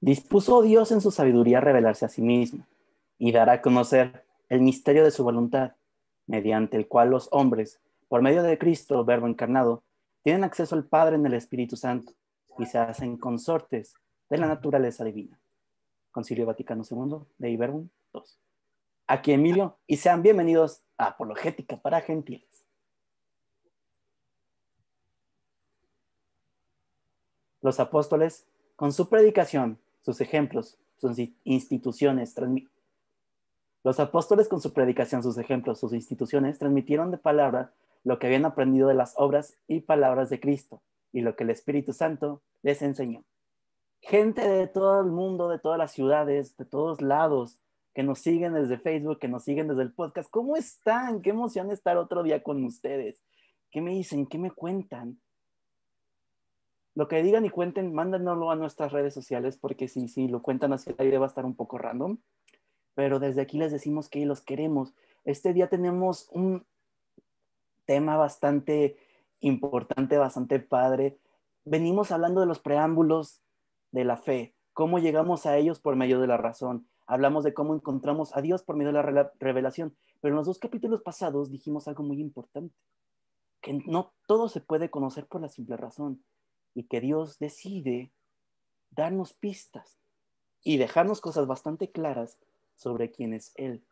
Dispuso Dios en su sabiduría revelarse a sí mismo y dar a conocer el misterio de su voluntad, mediante el cual los hombres, por medio de Cristo, Verbo encarnado, tienen acceso al Padre en el Espíritu Santo y se hacen consortes de la naturaleza divina. Concilio Vaticano II, Dei Verbum 2. Aquí Emilio y sean bienvenidos a Apologética para Gentiles. Los apóstoles, con su predicación, sus ejemplos, sus instituciones, transmitieron de palabra lo que habían aprendido de las obras y palabras de Cristo y lo que el Espíritu Santo les enseñó. Gente de todo el mundo, de todas las ciudades, de todos lados, que nos siguen desde Facebook, que nos siguen desde el podcast. ¿Cómo están? Qué emoción estar otro día con ustedes. ¿Qué me dicen? ¿Qué me cuentan? Lo que digan y cuenten, mándanoslo a nuestras redes sociales, porque si lo cuentan hacia el aire va a estar un poco random. Pero desde aquí les decimos que los queremos. Este día tenemos un tema bastante importante, bastante padre. Venimos hablando de los preámbulos de la fe, cómo llegamos a ellos por medio de la razón. Hablamos de cómo encontramos a Dios por medio de la revelación. Pero en los 2 capítulos pasados dijimos algo muy importante, que no todo se puede conocer por la simple razón y que Dios decide darnos pistas y dejarnos cosas bastante claras sobre quién es Él.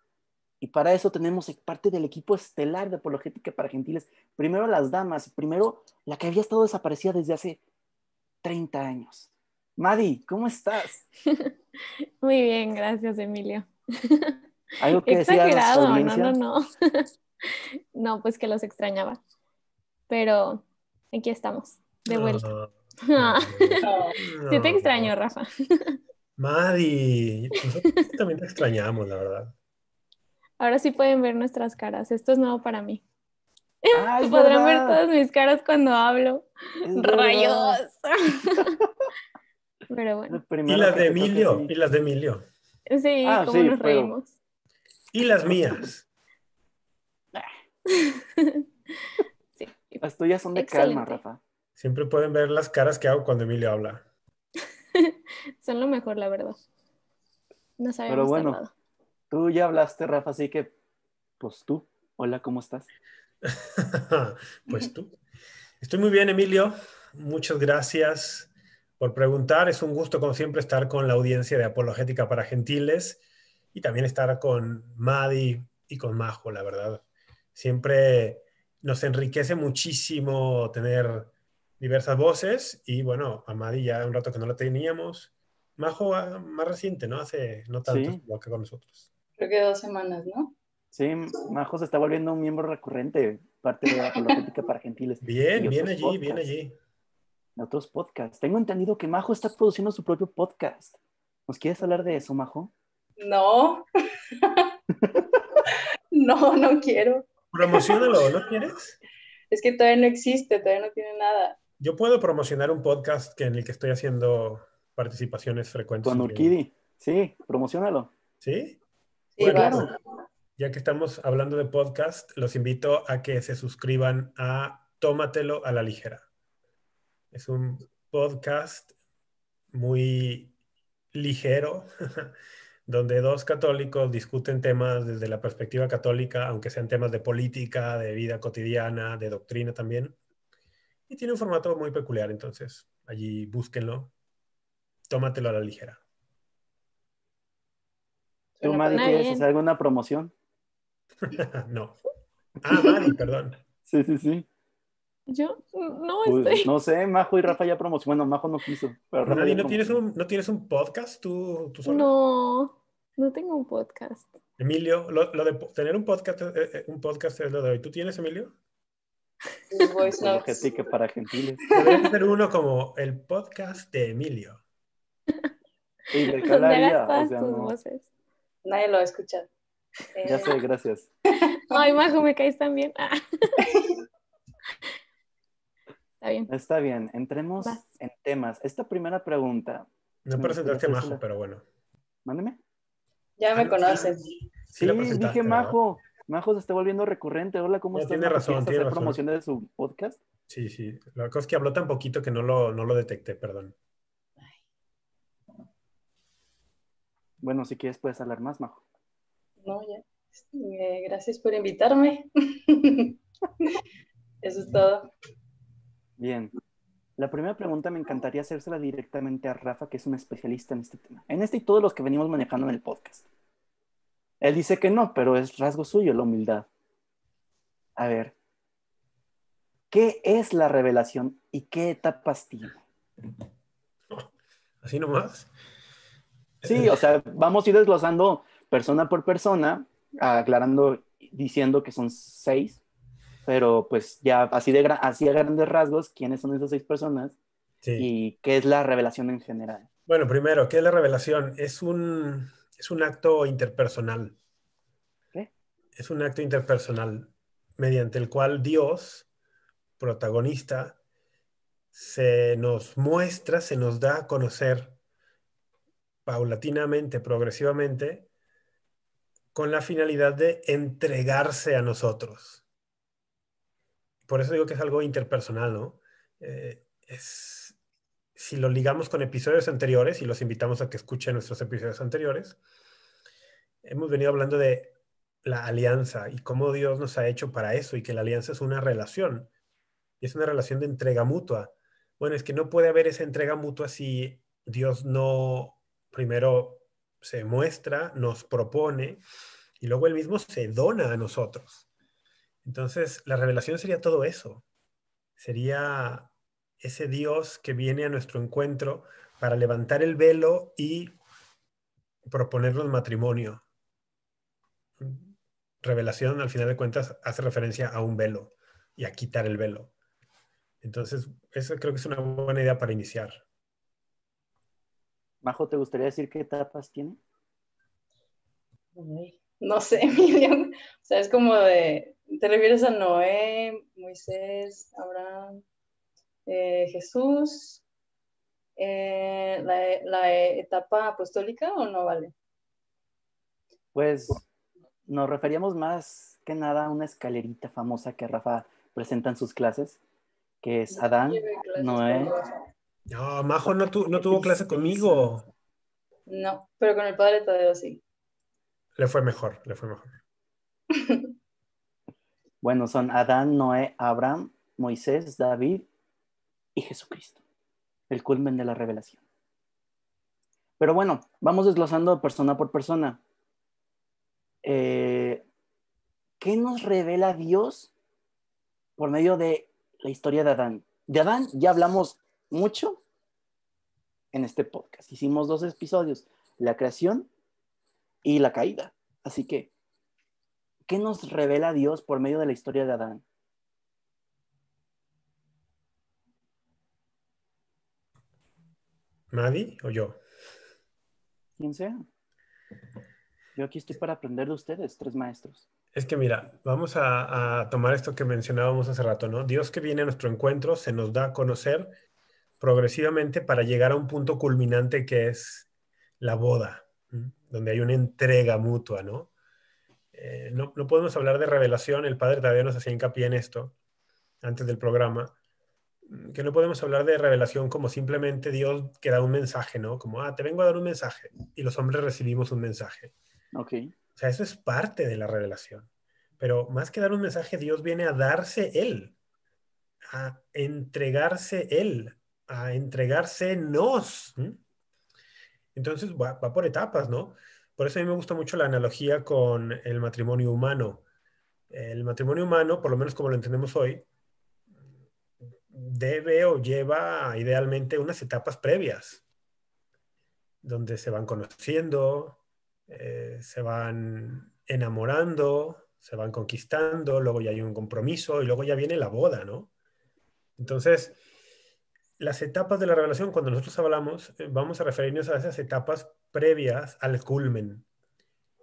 Y para eso tenemos parte del equipo estelar de Apologética para Gentiles. Primero las damas, primero la que había estado desaparecida desde hace 30 años. Madi, ¿cómo estás? Muy bien, gracias, Emilio. ¿Algo que decir a nuestra Exagerado, audiencia? no. No, pues que los extrañaba. Pero aquí estamos, de vuelta. Sí te extraño, Rafa. Madi, nosotros también te extrañamos, la verdad. Ahora sí pueden ver nuestras caras. Esto es nuevo para mí. Ah, es Podrán ver verdad. todas mis caras cuando hablo. Es ¡Rayos! verdad. Pero bueno. Y Primero las que de te toca a Emilio, ti. y las de Emilio. Sí, cómo Sí, nos pero... reímos. Y las mías. Sí, Las tuyas son de calma, excelente. Rafa. Siempre pueden ver las caras que hago cuando Emilio habla. Son lo mejor, la verdad. Nos Pero habíamos bueno, tardado. tú ya hablaste, Rafa, así que, pues tú. Hola, ¿cómo estás? Pues tú. Estoy muy bien, Emilio. Muchas gracias por preguntar. Es un gusto, como siempre, estar con la audiencia de Apologética para Gentiles y también estar con Madi y con Majo, la verdad. Siempre nos enriquece muchísimo tener diversas voces y bueno, a Madi ya un rato que no la teníamos. Majo más reciente, ¿no? Hace no tanto Sí, estuvo acá con nosotros. Creo que 2 semanas, ¿no? sí, Majo se está volviendo un miembro recurrente, parte de Apologética para Gentiles y Bien, bien otros allí, bien podcasts. allí. Tengo entendido que Majo está produciendo su propio podcast. ¿Nos quieres hablar de eso, Majo? No. No quiero. Promocionalo, ¿no quieres? Es que todavía no existe, todavía no tiene nada. Yo puedo promocionar un podcast en el que estoy haciendo participaciones frecuentes Con últimamente. Urquidi. Sí, promocionalo. ¿Sí? Sí, Sí, Bueno, vas. claro. pues ya que estamos hablando de podcast, los invito a que se suscriban a Tómatelo a la ligera. Es un podcast muy ligero, donde dos católicos discuten temas desde la perspectiva católica, aunque sean temas de política, de vida cotidiana, de doctrina también. Y tiene un formato muy peculiar, entonces allí búsquenlo. Tómatelo a la ligera. ¿Tú, Suena Madi, Suena quieres bien. hacer alguna promoción? No. Ah, Mari, perdón. Sí, sí, sí. Yo no Pues estoy. no sé, Majo y Rafa ya promocionaron. Bueno, Majo no quiso, pero Rafa Mari, ya ¿ promocionó. no tienes un podcast tú sola? No, no tengo un podcast. Emilio, lo de tener un podcast es lo de hoy. ¿Tú tienes, Emilio? Tus voice notes. Apologética para Gentiles. Deberías hacer uno como el podcast de Emilio. ¿Y de qué Donde hagas hablaría? O todas sea, tus no. voces. Nadie lo va a escuchar. Ya sé, gracias. Ay, Majo, me caes tan bien. Ah. Está bien, Está bien, entremos vas. en temas. Esta primera pregunta No me gustaría presentaste a Majo, hacérsela. pero bueno. Mándeme. Ya Ah, me no, sí. conoces. Sí la Sí, dije presentaste, ¿verdad? Majo. Majo se está volviendo recurrente. Hola, ¿cómo No, estás, tiene Majo? razón, ¿Quieres tiene hacer razón. promoción de su podcast? Sí, sí. La cosa es que habló tan poquito que no lo detecté, perdón. Bueno, si quieres puedes hablar más, Majo. No, ya. Gracias por invitarme. Eso es todo. Bien. La primera pregunta me encantaría hacérsela directamente a Rafa, que es un especialista en este tema. En este y todos los que venimos manejando en el podcast. Él dice que no, pero es rasgo suyo la humildad. A ver, ¿qué es la revelación y qué etapas tiene? Así nomás. Sí, o sea, vamos a ir desglosando persona por persona, aclarando, diciendo que son 6, pero pues ya así a grandes rasgos, ¿quiénes son esas 6 personas? Sí. Y qué es la revelación en general. Bueno, primero, ¿qué es la revelación? Es un acto interpersonal. ¿Qué? Es un acto interpersonal mediante el cual Dios, protagonista, se nos muestra, se nos da a conocer paulatinamente, progresivamente, con la finalidad de entregarse a nosotros. Por eso digo que es algo interpersonal, ¿no? Si lo ligamos con episodios anteriores, y los invitamos a que escuchen nuestros episodios anteriores, hemos venido hablando de la alianza y cómo Dios nos ha hecho para eso, y que la alianza es una relación, y es una relación de entrega mutua. Bueno, es que no puede haber esa entrega mutua si Dios no primero se muestra, nos propone, y luego él mismo se dona a nosotros. Entonces, la revelación sería todo eso. Sería ese Dios que viene a nuestro encuentro para levantar el velo y proponernos matrimonio. Revelación, al final de cuentas, hace referencia a un velo y a quitar el velo. Entonces, eso creo que es una buena idea para iniciar. Majo, ¿te gustaría decir qué etapas tiene? Ay, no sé, Miriam. O sea, es como de, ¿te refieres a Noé, Moisés, Abraham, Jesús, la etapa apostólica o no vale? Pues nos referíamos más que nada a una escalerita famosa que Rafa presenta en sus clases, que es Yo Adán, llevé clases con Noé. vos. No, Majo no Qué tuvo clase tristeza. conmigo. No, pero con el padre Tadeo sí. Le fue mejor, le fue mejor. Bueno, son Adán, Noé, Abraham, Moisés, David y Jesucristo, el culmen de la revelación. Pero bueno, vamos desglosando persona por persona. ¿Qué nos revela Dios por medio de la historia de Adán? De Adán ya hablamos mucho en este podcast. Hicimos 2 episodios, la creación y la caída. Así que, ¿qué nos revela Dios por medio de la historia de Adán? ¿Madi o yo? Quien sea. Yo aquí estoy para aprender de ustedes, 3 maestros. Es que mira, vamos a tomar esto que mencionábamos hace rato, ¿no? Dios que viene a nuestro encuentro se nos da a conocer progresivamente para llegar a un punto culminante que es la boda, ¿m? Donde hay una entrega mutua, ¿no? No podemos hablar de revelación, el padre todavía nos hacía hincapié en esto antes del programa, que no podemos hablar de revelación como simplemente Dios que da un mensaje, ¿no? Como, te vengo a dar un mensaje, y los hombres recibimos un mensaje. Ok. O sea, eso es parte de la revelación. Pero más que dar un mensaje, Dios viene a darse Él, a entregarse Él, a entregársenos. Entonces va por etapas, ¿no? Por eso a mí me gusta mucho la analogía con el matrimonio humano. El matrimonio humano, por lo menos como lo entendemos hoy, debe o lleva idealmente unas etapas previas, donde se van conociendo, se van enamorando, se van conquistando, luego ya hay un compromiso y luego ya viene la boda, ¿no? Entonces, las etapas de la revelación, cuando nosotros hablamos, vamos a referirnos a esas etapas previas al culmen.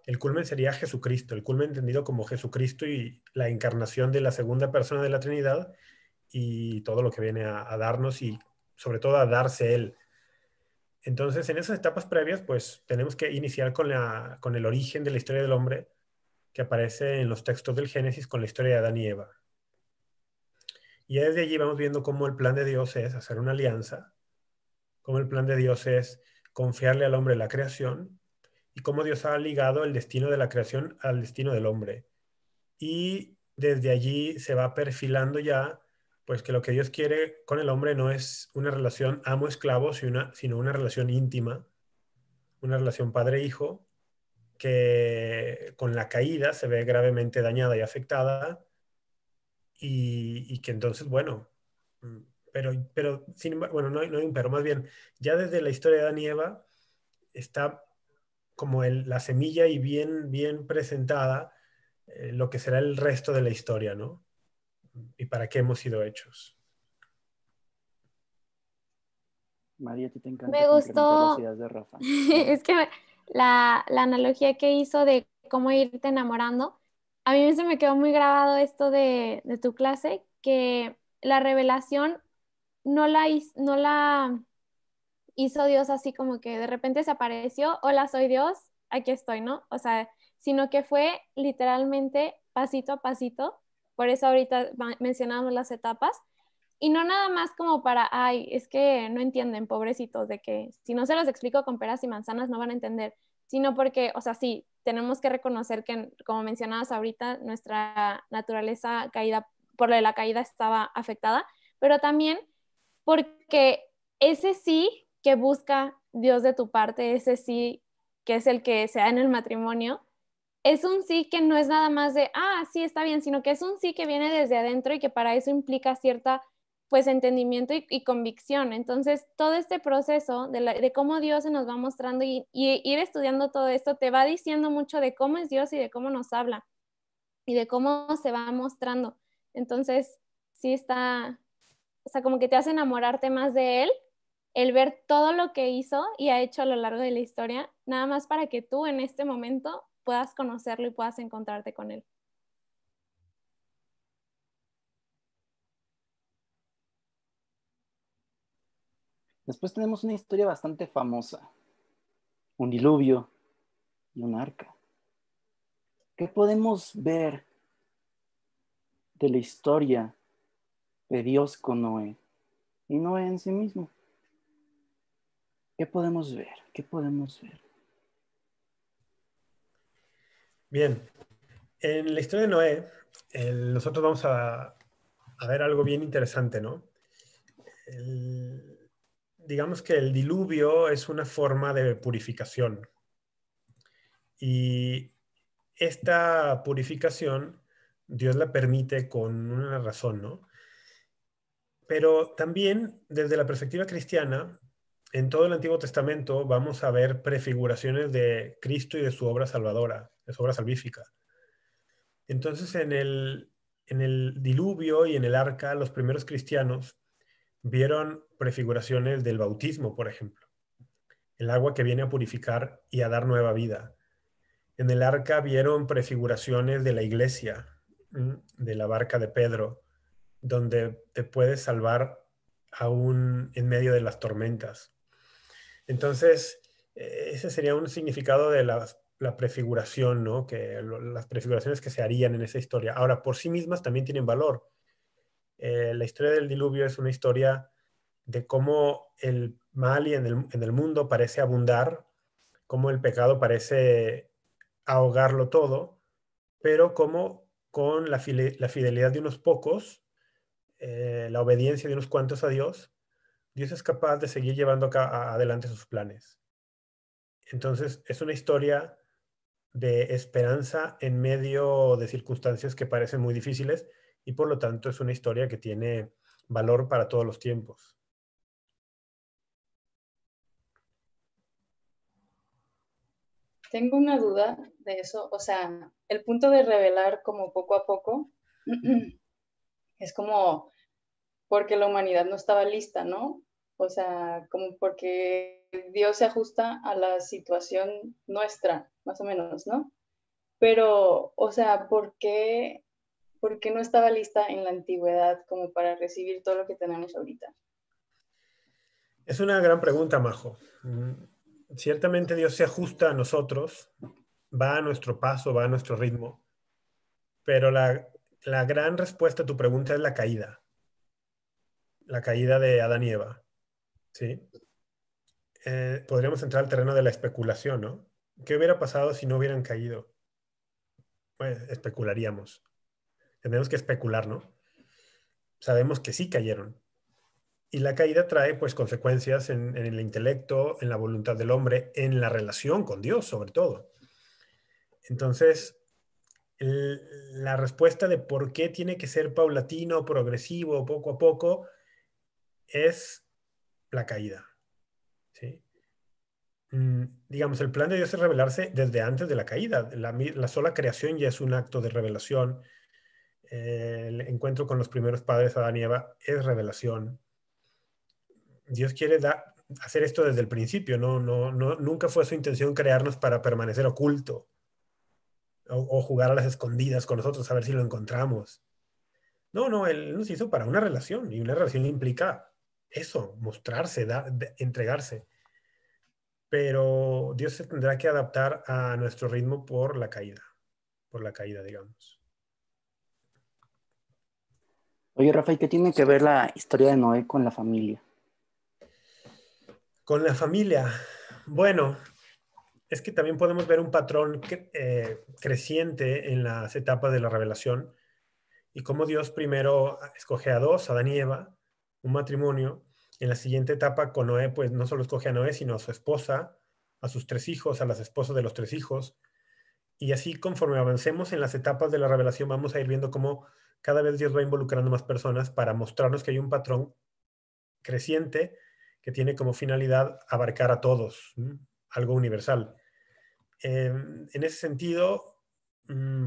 El culmen sería Jesucristo, el culmen entendido como Jesucristo y la encarnación de la segunda persona de la Trinidad y todo lo que viene a darnos y sobre todo a darse Él. Entonces, en esas etapas previas, pues tenemos que iniciar con el origen de la historia del hombre que aparece en los textos del Génesis con la historia de Adán y Eva. Y desde allí vamos viendo cómo el plan de Dios es hacer una alianza, cómo el plan de Dios es confiarle al hombre la creación y cómo Dios ha ligado el destino de la creación al destino del hombre. Y desde allí se va perfilando ya, pues que lo que Dios quiere con el hombre no es una relación amo-esclavo, sino una relación íntima, una relación padre-hijo, que con la caída se ve gravemente dañada y afectada, y que entonces, bueno, mm, pero sin embargo, bueno, no hay un pero, más bien, ya desde la historia de Adán y Eva está como la semilla y bien presentada lo que será el resto de la historia, ¿no? Y para qué hemos sido hechos. María, a ti te encanta Me complementar las gustó, ideas de Rafa. es que la analogía que hizo de cómo irte enamorando, a mí se me quedó muy grabado esto de tu clase, que la revelación no la hizo Dios así como que de repente se apareció, hola, soy Dios, aquí estoy, ¿no? O sea, sino que fue literalmente pasito a pasito, por eso ahorita mencionamos las etapas, y no nada más como para, ay, es que no entienden, pobrecitos, de que si no se los explico con peras y manzanas no van a entender, sino porque, o sea, sí, tenemos que reconocer que, como mencionabas ahorita, nuestra naturaleza caída, por lo de la caída estaba afectada, pero también porque ese sí que busca Dios de tu parte, ese sí que es el que se da en el matrimonio, es un sí que no es nada más de, ah, sí, está bien, sino que es un sí que viene desde adentro y que para eso implica cierta, pues, entendimiento y convicción. Entonces, todo este proceso de cómo Dios se nos va mostrando y ir estudiando todo esto te va diciendo mucho de cómo es Dios y de cómo nos habla y de cómo se va mostrando. Entonces, sí está, o sea, como que te hace enamorarte más de él, el ver todo lo que hizo y ha hecho a lo largo de la historia, nada más para que tú en este momento puedas conocerlo y puedas encontrarte con él. Después tenemos una historia bastante famosa, un diluvio y un arca. ¿Qué podemos ver de la historia de Dios con Noé y Noé en sí mismo? ¿Qué podemos ver? ¿Qué podemos ver? Bien, en la historia de Noé, nosotros vamos a ver algo bien interesante, ¿no? Digamos que el diluvio es una forma de purificación. Y esta purificación Dios la permite con una razón, ¿no? Pero también desde la perspectiva cristiana, en todo el Antiguo Testamento vamos a ver prefiguraciones de Cristo y de su obra salvadora, de su obra salvífica. Entonces, en el diluvio y en el arca, los primeros cristianos vieron prefiguraciones del bautismo, por ejemplo, el agua que viene a purificar y a dar nueva vida. En el arca vieron prefiguraciones de la iglesia, de la barca de Pedro, donde te puedes salvar aún en medio de las tormentas. Entonces, ese sería un significado de la prefiguración, ¿no? Las prefiguraciones que se harían en esa historia. Ahora, por sí mismas también tienen valor. La historia del diluvio es una historia de cómo el mal y en el mundo parece abundar, cómo el pecado parece ahogarlo todo, pero cómo con la fidelidad de unos pocos, la obediencia de unos cuantos a Dios, Dios es capaz de seguir llevando adelante sus planes. Entonces, es una historia de esperanza en medio de circunstancias que parecen muy difíciles y por lo tanto es una historia que tiene valor para todos los tiempos. Tengo una duda de eso, o sea, el punto de revelar como poco a poco es como porque la humanidad no estaba lista, ¿no? O sea, como porque Dios se ajusta a la situación nuestra, más o menos, ¿no? Pero, o sea, por qué no estaba lista en la antigüedad como para recibir todo lo que tenemos ahorita? Es una gran pregunta, Majo. Ciertamente Dios se ajusta a nosotros, va a nuestro paso, va a nuestro ritmo, pero la gran respuesta a tu pregunta es la caída de Adán y Eva, ¿sí? Podríamos entrar al terreno de la especulación, ¿no? ¿Qué hubiera pasado si no hubieran caído? Pues especularíamos. Tenemos que especular, ¿no? Sabemos que sí cayeron. Y la caída trae pues consecuencias en el intelecto, en la voluntad del hombre, en la relación con Dios, sobre todo. Entonces, la respuesta de por qué tiene que ser paulatino, progresivo, poco a poco, es la caída. ¿Sí? Digamos, el plan de Dios es revelarse desde antes de la caída. La sola creación ya es un acto de revelación. El encuentro con los primeros padres, Adán y Eva, es revelación. Dios quiere hacer esto desde el principio. Nunca fue su intención crearnos para permanecer oculto o jugar a las escondidas con nosotros a ver si lo encontramos. No, Él nos hizo para una relación, y una relación implica eso, mostrarse, entregarse. Pero Dios se tendrá que adaptar a nuestro ritmo por la caída, digamos. Oye, Rafael, ¿qué tiene que ver la historia de Noé con la familia? Con la familia, bueno, es que también podemos ver un patrón creciente en las etapas de la revelación y cómo Dios primero escoge a dos, Adán y Eva, un matrimonio. En la siguiente etapa con Noé, pues no solo escoge a Noé, sino a su esposa, a sus 3 hijos, a las esposas de los 3 hijos. Y así conforme avancemos en las etapas de la revelación, vamos a ir viendo cómo cada vez Dios va involucrando más personas para mostrarnos que hay un patrón creciente que tiene como finalidad abarcar a todos, algo universal. En ese sentido,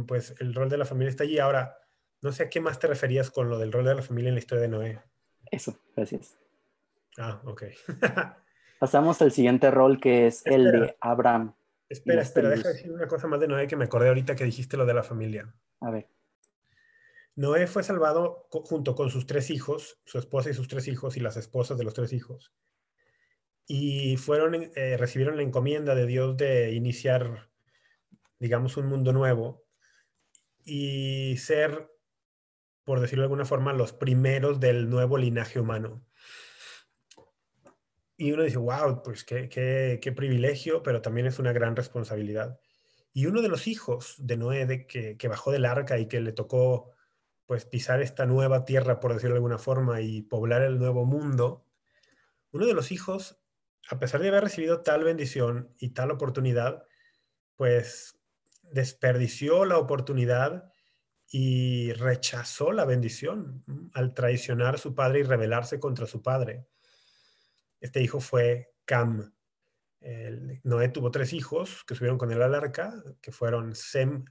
pues el rol de la familia está allí. Ahora, no sé a qué más te referías con lo del rol de la familia en la historia de Noé. Eso, gracias. Ah, ok. Pasamos al siguiente rol, que es el Espera, de Abraham y las deja de tribus. decir una cosa más de Noé que me acordé ahorita que dijiste lo de la familia. A ver, Noé fue salvado junto con sus 3 hijos, su esposa y sus 3 hijos y las esposas de los 3 hijos. Y recibieron la encomienda de Dios de iniciar, digamos, un mundo nuevo y ser, por decirlo de alguna forma, los primeros del nuevo linaje humano. Y uno dice, wow, pues qué privilegio, pero también es una gran responsabilidad. Y uno de los hijos de Noé, que bajó del arca y que le tocó pues pisar esta nueva tierra, por decirlo de alguna forma, y poblar el nuevo mundo, uno de los hijos, a pesar de haber recibido tal bendición y tal oportunidad, pues desperdició la oportunidad y rechazó la bendición al traicionar a su padre y rebelarse contra su padre. Este hijo fue Cam. Noé tuvo 3 hijos que subieron con él al arca, que fueron Sem,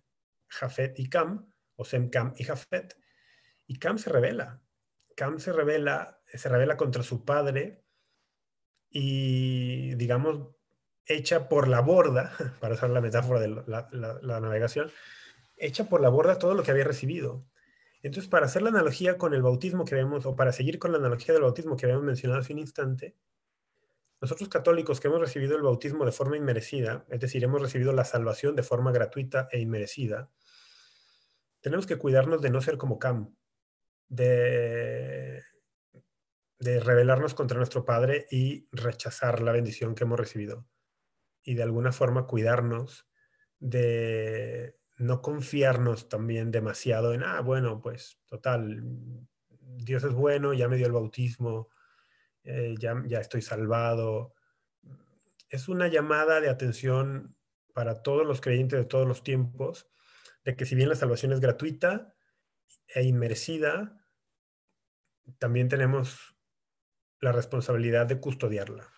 Jafet y Cam, o Sem, Cam y Jafet. Y Cam se rebela. Cam se revela contra su padre y, digamos, echa por la borda, para usar la metáfora de la navegación, echa por la borda todo lo que había recibido. Entonces, para hacer la analogía con el bautismo que vemos, o para seguir con la analogía del bautismo que habíamos mencionado hace un instante, nosotros católicos que hemos recibido el bautismo de forma inmerecida, es decir, hemos recibido la salvación de forma gratuita e inmerecida, tenemos que cuidarnos de no ser como Cam, de rebelarnos contra nuestro Padre y rechazar la bendición que hemos recibido. Y de alguna forma cuidarnos de no confiarnos también demasiado en, bueno, pues total, Dios es bueno, ya me dio el bautismo, ya estoy salvado. Es una llamada de atención para todos los creyentes de todos los tiempos, de que si bien la salvación es gratuita e inmerecida, también tenemos la responsabilidad de custodiarla.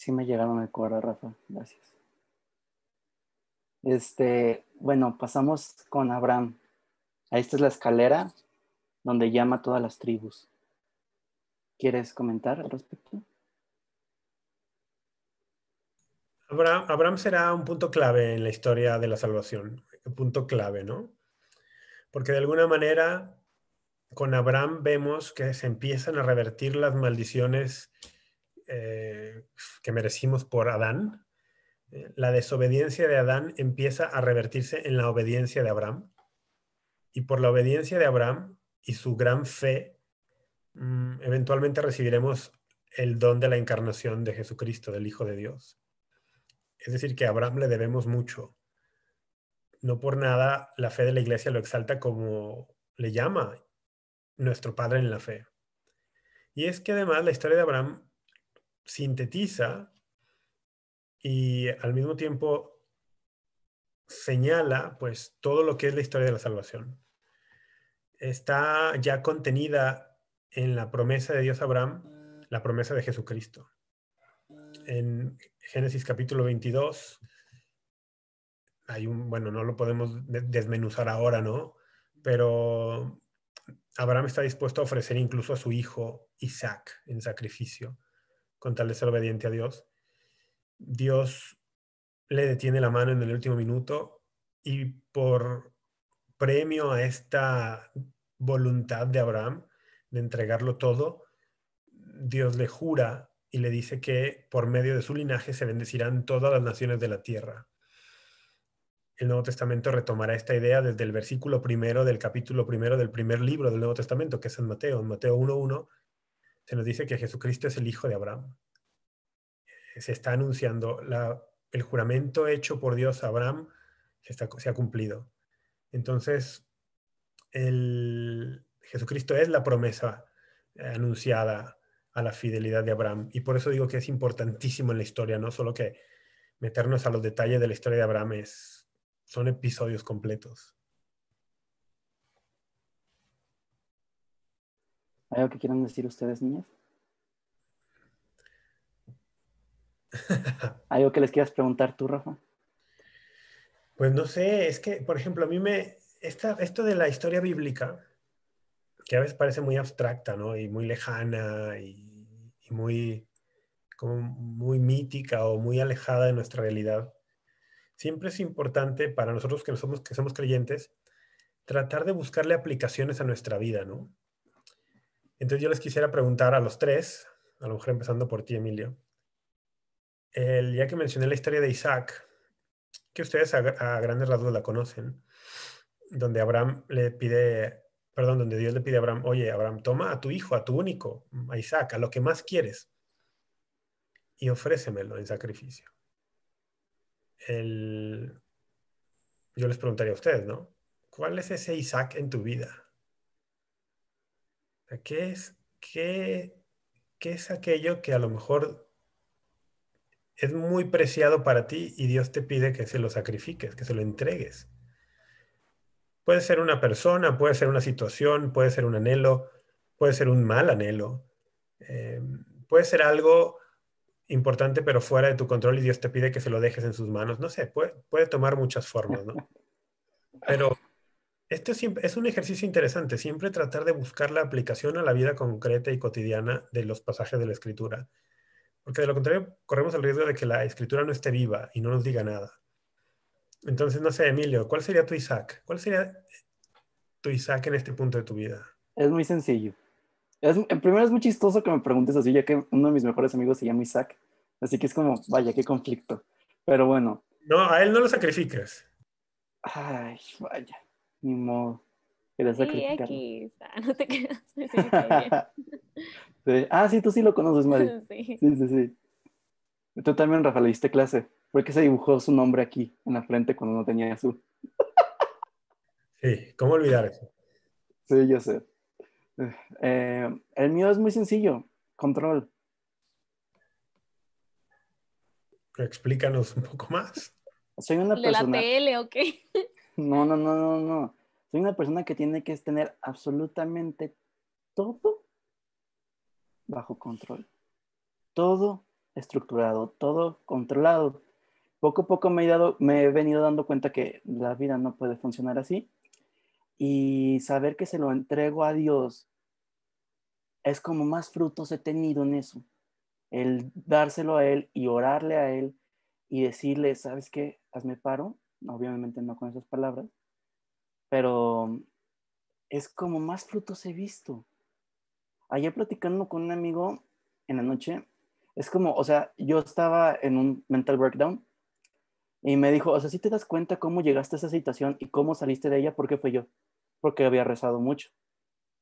sí me llegaron al cuadro, Rafa, gracias. Bueno, pasamos con Abraham. Esta es la escalera donde llama a todas las tribus. ¿Quieres comentar al respecto? Abraham será un punto clave en la historia de la salvación, un punto clave, ¿no? Porque de alguna manera con Abraham vemos que se empiezan a revertir las maldiciones que merecimos por Adán. La desobediencia de Adán empieza a revertirse en la obediencia de Abraham. Y por la obediencia de Abraham y su gran fe, eventualmente recibiremos el don de la encarnación de Jesucristo, del Hijo de Dios. Es decir, que a Abraham le debemos mucho. No por nada la fe de la Iglesia lo exalta como le llama nuestro Padre en la fe. Y es que además la historia de Abraham sintetiza y al mismo tiempo señala pues todo lo que es la historia de la salvación. Está ya contenida en la promesa de Dios a Abraham, la promesa de Jesucristo. En Génesis capítulo 22 hay bueno, no lo podemos desmenuzar ahora, ¿no? Pero Abraham está dispuesto a ofrecer incluso a su hijo Isaac en sacrificio con tal de ser obediente a Dios. Dios le detiene la mano en el último minuto y por premio a esta voluntad de Abraham de entregarlo todo, Dios le jura y le dice que por medio de su linaje se bendecirán todas las naciones de la tierra. El Nuevo Testamento retomará esta idea desde el versículo primero del capítulo primero del primer libro del Nuevo Testamento, que es en Mateo. En Mateo 1:1 se nos dice que Jesucristo es el hijo de Abraham. Se está anunciando el juramento hecho por Dios a Abraham se ha cumplido. Entonces, Jesucristo es la promesa anunciada a la fidelidad de Abraham. Y por eso digo que es importantísimo en la historia, no solo que meternos a los detalles de la historia de Abraham son episodios completos. ¿Hay algo que quieran decir ustedes, niñas? ¿Algo que les quieras preguntar tú, Rafa? Pues no sé, es que, por ejemplo, a mí esto de la historia bíblica, que a veces parece muy abstracta, ¿no? Y muy lejana y muy, como muy mítica o muy alejada de nuestra realidad. Siempre es importante para nosotros que somos creyentes tratar de buscarle aplicaciones a nuestra vida, ¿no? Entonces yo les quisiera preguntar a los tres, a lo mejor empezando por ti, Emilio, ya que mencioné la historia de Isaac, que ustedes a grandes rasgos la conocen, donde donde Dios le pide a Abraham, oye, Abraham, toma a tu hijo, a tu único, a Isaac, a lo que más quieres, y ofrécemelo en sacrificio. Yo les preguntaría a ustedes, ¿no? ¿Cuál es ese Isaac en tu vida? ¿Qué es aquello que a lo mejor es muy preciado para ti y Dios te pide que se lo sacrifiques, que se lo entregues? Puede ser una persona, puede ser una situación, puede ser un anhelo, puede ser un mal anhelo, eh, puede ser algo importante pero fuera de tu control y Dios te pide que se lo dejes en sus manos. No sé, puede tomar muchas formas, ¿no? Pero esto es un ejercicio interesante, siempre tratar de buscar la aplicación a la vida concreta y cotidiana de los pasajes de la Escritura. Porque de lo contrario, corremos el riesgo de que la Escritura no esté viva y no nos diga nada. Entonces, no sé, Emilio, ¿cuál sería tu Isaac? ¿Cuál sería tu Isaac en este punto de tu vida? Es muy sencillo. Primero es muy chistoso que me preguntes así, ya que uno de mis mejores amigos se llama Isaac. Así que es como, vaya, qué conflicto. Pero bueno. No, a él no lo sacrifiques. Ay, vaya. Ni modo. Quería Sí, sacrificarlo. aquí está, no te quedas. Sí, está bien. Sí. Ah, sí, tú sí lo conoces, Mari. Sí. Sí, sí, sí. Tú también, Rafa, le diste clase. ¿Por qué se dibujó su nombre aquí en la frente cuando no tenía azul? Sí, ¿cómo olvidar eso? Sí, yo sé. El mío es muy sencillo. Control. Explícanos un poco más. Soy una ¿De la persona... tele o qué? No. Soy una persona que tiene que tener absolutamente todo bajo control. Todo estructurado, todo controlado. Poco a poco me he venido dando cuenta que la vida no puede funcionar así. Y saber que se lo entrego a Dios es como más frutos he tenido en eso. El dárselo a Él y orarle a Él y decirle, ¿sabes qué? Hazme paro. Obviamente no con esas palabras, pero es como más frutos he visto. Ayer platicando con un amigo en la noche, es como, o sea, yo estaba en un mental breakdown y me dijo, o sea, si te das cuenta cómo llegaste a esa situación y cómo saliste de ella, ¿por qué fue yo? Porque había rezado mucho.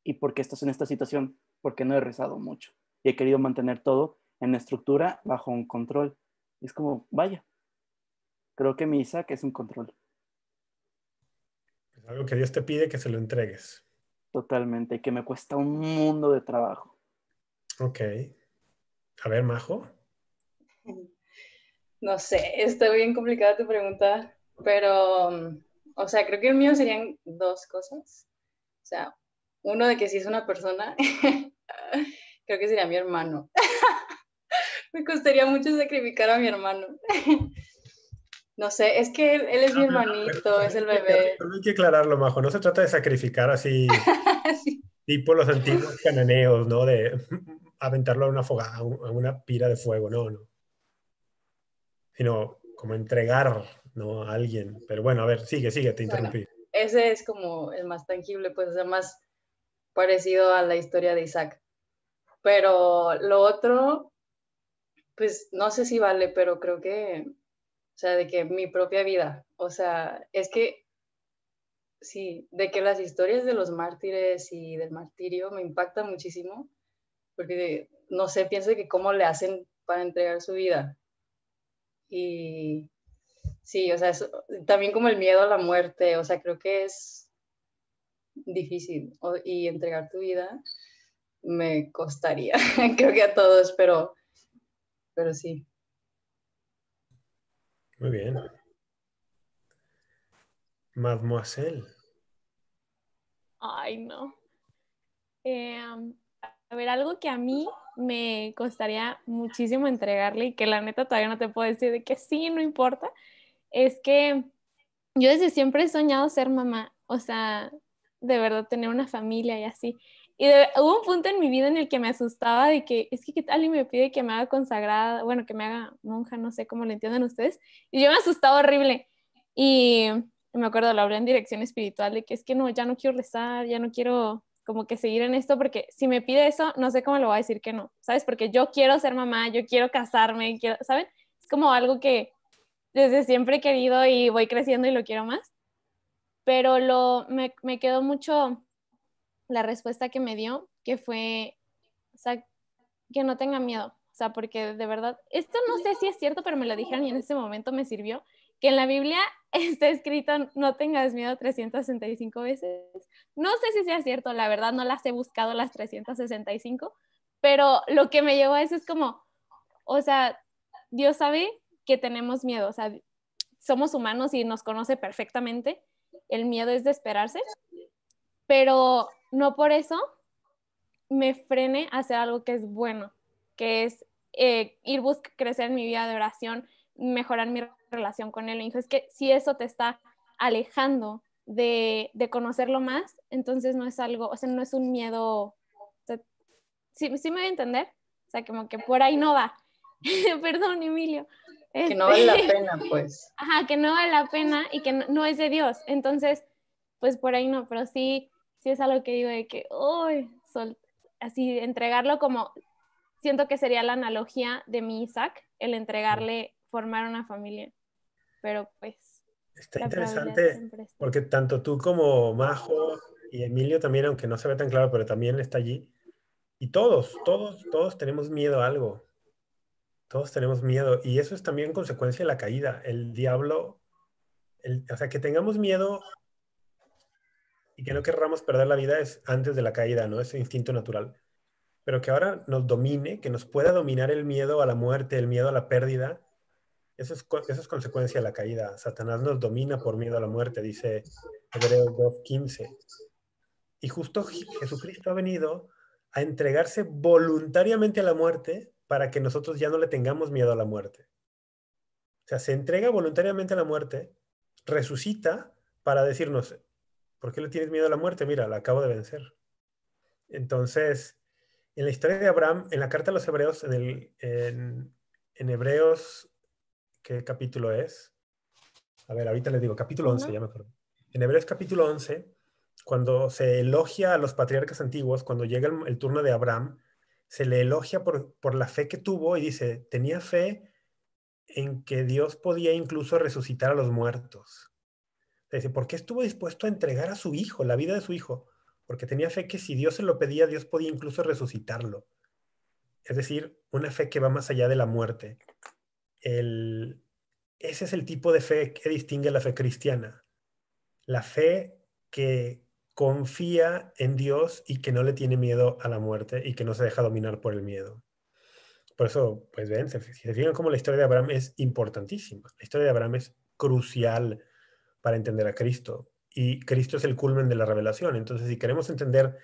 ¿Y por qué estás en esta situación? Porque no he rezado mucho. y he querido mantener todo en estructura bajo un control. Es como, vaya, creo que mi Isaac es un control. Es algo que Dios te pide que se lo entregues. Totalmente, que me cuesta un mundo de trabajo. Ok. A ver, Majo. No sé, está bien complicada tu pregunta, pero, o sea, creo que el mío serían dos cosas. O sea, uno de que si es una persona, creo que sería mi hermano. Me costaría mucho sacrificar a mi hermano. No sé, es que él es mi hermanito, es el bebé. Pero hay que aclararlo, Majo. No se trata de sacrificar así, Sí. tipo los antiguos cananeos, ¿no? De aventarlo a una fogata, a una pira de fuego. No, no. Sino como entregar, ¿no? A alguien. Pero bueno, a ver, sigue, te Bueno, interrumpí. ese es como el más tangible, pues, o sea, más parecido a la historia de Isaac. Pero lo otro, pues, no sé si vale, pero creo que, o sea, de que mi propia vida, o sea, es que sí, de que las historias de los mártires y del martirio me impactan muchísimo, porque, no sé, pienso que cómo le hacen para entregar su vida. Y sí, o sea, también como el miedo a la muerte, o sea, creo que es difícil y entregar tu vida me costaría, creo que a todos, pero sí. Muy bien. Mademoiselle. Ay, no. A ver, algo que a mí me costaría muchísimo entregarle y que la neta todavía no te puedo decir de que sí, no importa, es que yo desde siempre he soñado ser mamá, o sea, de verdad tener una familia y así. Y hubo un punto en mi vida en el que me asustaba de que, es que qué tal y me pide que me haga consagrada, bueno, que me haga monja, no sé cómo lo entienden ustedes. Y yo me asustaba horrible. Y me acuerdo, lo hablé en dirección espiritual de que es que no, ya no quiero rezar, ya no quiero como que seguir en esto, porque si me pide eso, no sé cómo le voy a decir que no, ¿sabes? Porque yo quiero ser mamá, yo quiero casarme, quiero, ¿saben? Es como algo que desde siempre he querido y voy creciendo y lo quiero más, pero me quedó mucho la respuesta que me dio, que fue, o sea, que no tenga miedo, o sea, porque de verdad, esto no sé si es cierto, pero me lo dijeron y en ese momento me sirvió, que en la Biblia está escrito no tengas miedo 365 veces. No sé si sea cierto, la verdad no las he buscado las 365, pero lo que me llevó a eso es como, o sea, Dios sabe que tenemos miedo, o sea, somos humanos y nos conoce perfectamente, el miedo es de esperarse, pero no por eso me frene a hacer algo que es bueno, que es crecer en mi vida de oración, mejorar mi relación con él. Y dijo, es que si eso te está alejando de conocerlo más, entonces no es algo, o sea, no es un miedo, o sea, ¿sí me voy a entender? O sea, como que por ahí no va. Perdón, Emilio. Que no vale la pena, pues. Ajá, que no vale la pena y que no es de Dios. Entonces, pues por ahí no, pero sí es algo que digo de que, uy, así entregarlo como, siento que sería la analogía de mi Isaac, el entregarle, formar una familia. Pero pues, Está la probabilidad interesante siempre está. porque tanto tú como Majo y Emilio también, aunque no se ve tan claro, pero también está allí. Y todos tenemos miedo a algo. Todos tenemos miedo. Y eso es también consecuencia de la caída. El diablo, o sea, que tengamos miedo y que no querramos perder la vida es antes de la caída, ¿no? Ese instinto natural. Pero que ahora nos domine, que nos pueda dominar el miedo a la muerte, el miedo a la pérdida, eso es consecuencia de la caída. Satanás nos domina por miedo a la muerte, dice Hebreos 2:15. Y justo Jesucristo ha venido a entregarse voluntariamente a la muerte para que nosotros ya no le tengamos miedo a la muerte. O sea, se entrega voluntariamente a la muerte, resucita para decirnos, ¿por qué le tienes miedo a la muerte? Mira, la acabo de vencer. Entonces, en la historia de Abraham, en la carta a los Hebreos, en Hebreos, ¿qué capítulo es? A ver, ahorita les digo, capítulo 11, ¿No? ya me acuerdo. En Hebreos capítulo 11, cuando se elogia a los patriarcas antiguos, cuando llega el turno de Abraham, se le elogia por la fe que tuvo y dice, tenía fe en que Dios podía incluso resucitar a los muertos. Dice, ¿por qué estuvo dispuesto a entregar a su hijo, la vida de su hijo? Porque tenía fe que si Dios se lo pedía, Dios podía incluso resucitarlo. es decir, una fe que va más allá de la muerte. Ese es el tipo de fe que distingue la fe cristiana. La fe que confía en Dios y que no le tiene miedo a la muerte y que no se deja dominar por el miedo. Por eso, pues ven, si se fijan cómo la historia de Abraham es importantísima. La historia de Abraham es crucial para entender a Cristo. Y Cristo es el culmen de la revelación. Entonces, si queremos entender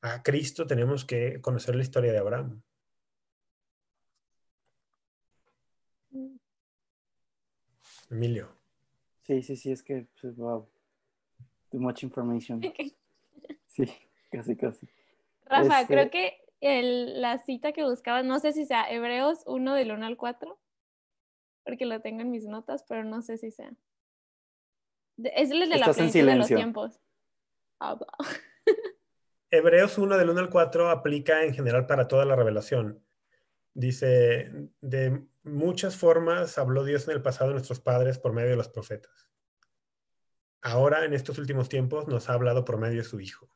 a Cristo, tenemos que conocer la historia de Abraham. Emilio. Sí, es que, pues, wow, too much information. Sí, casi. Rafa, creo que la cita que buscabas, no sé si sea Hebreos 1 del 1 al 4, porque lo tengo en mis notas, pero no sé si sea. Es el de la Estás en plenitud de los silencio. tiempos. Hebreos 1 del 1 al 4 aplica en general para toda la revelación. Dice, de muchas formas habló Dios en el pasado a nuestros padres por medio de los profetas. Ahora, en estos últimos tiempos, nos ha hablado por medio de su Hijo.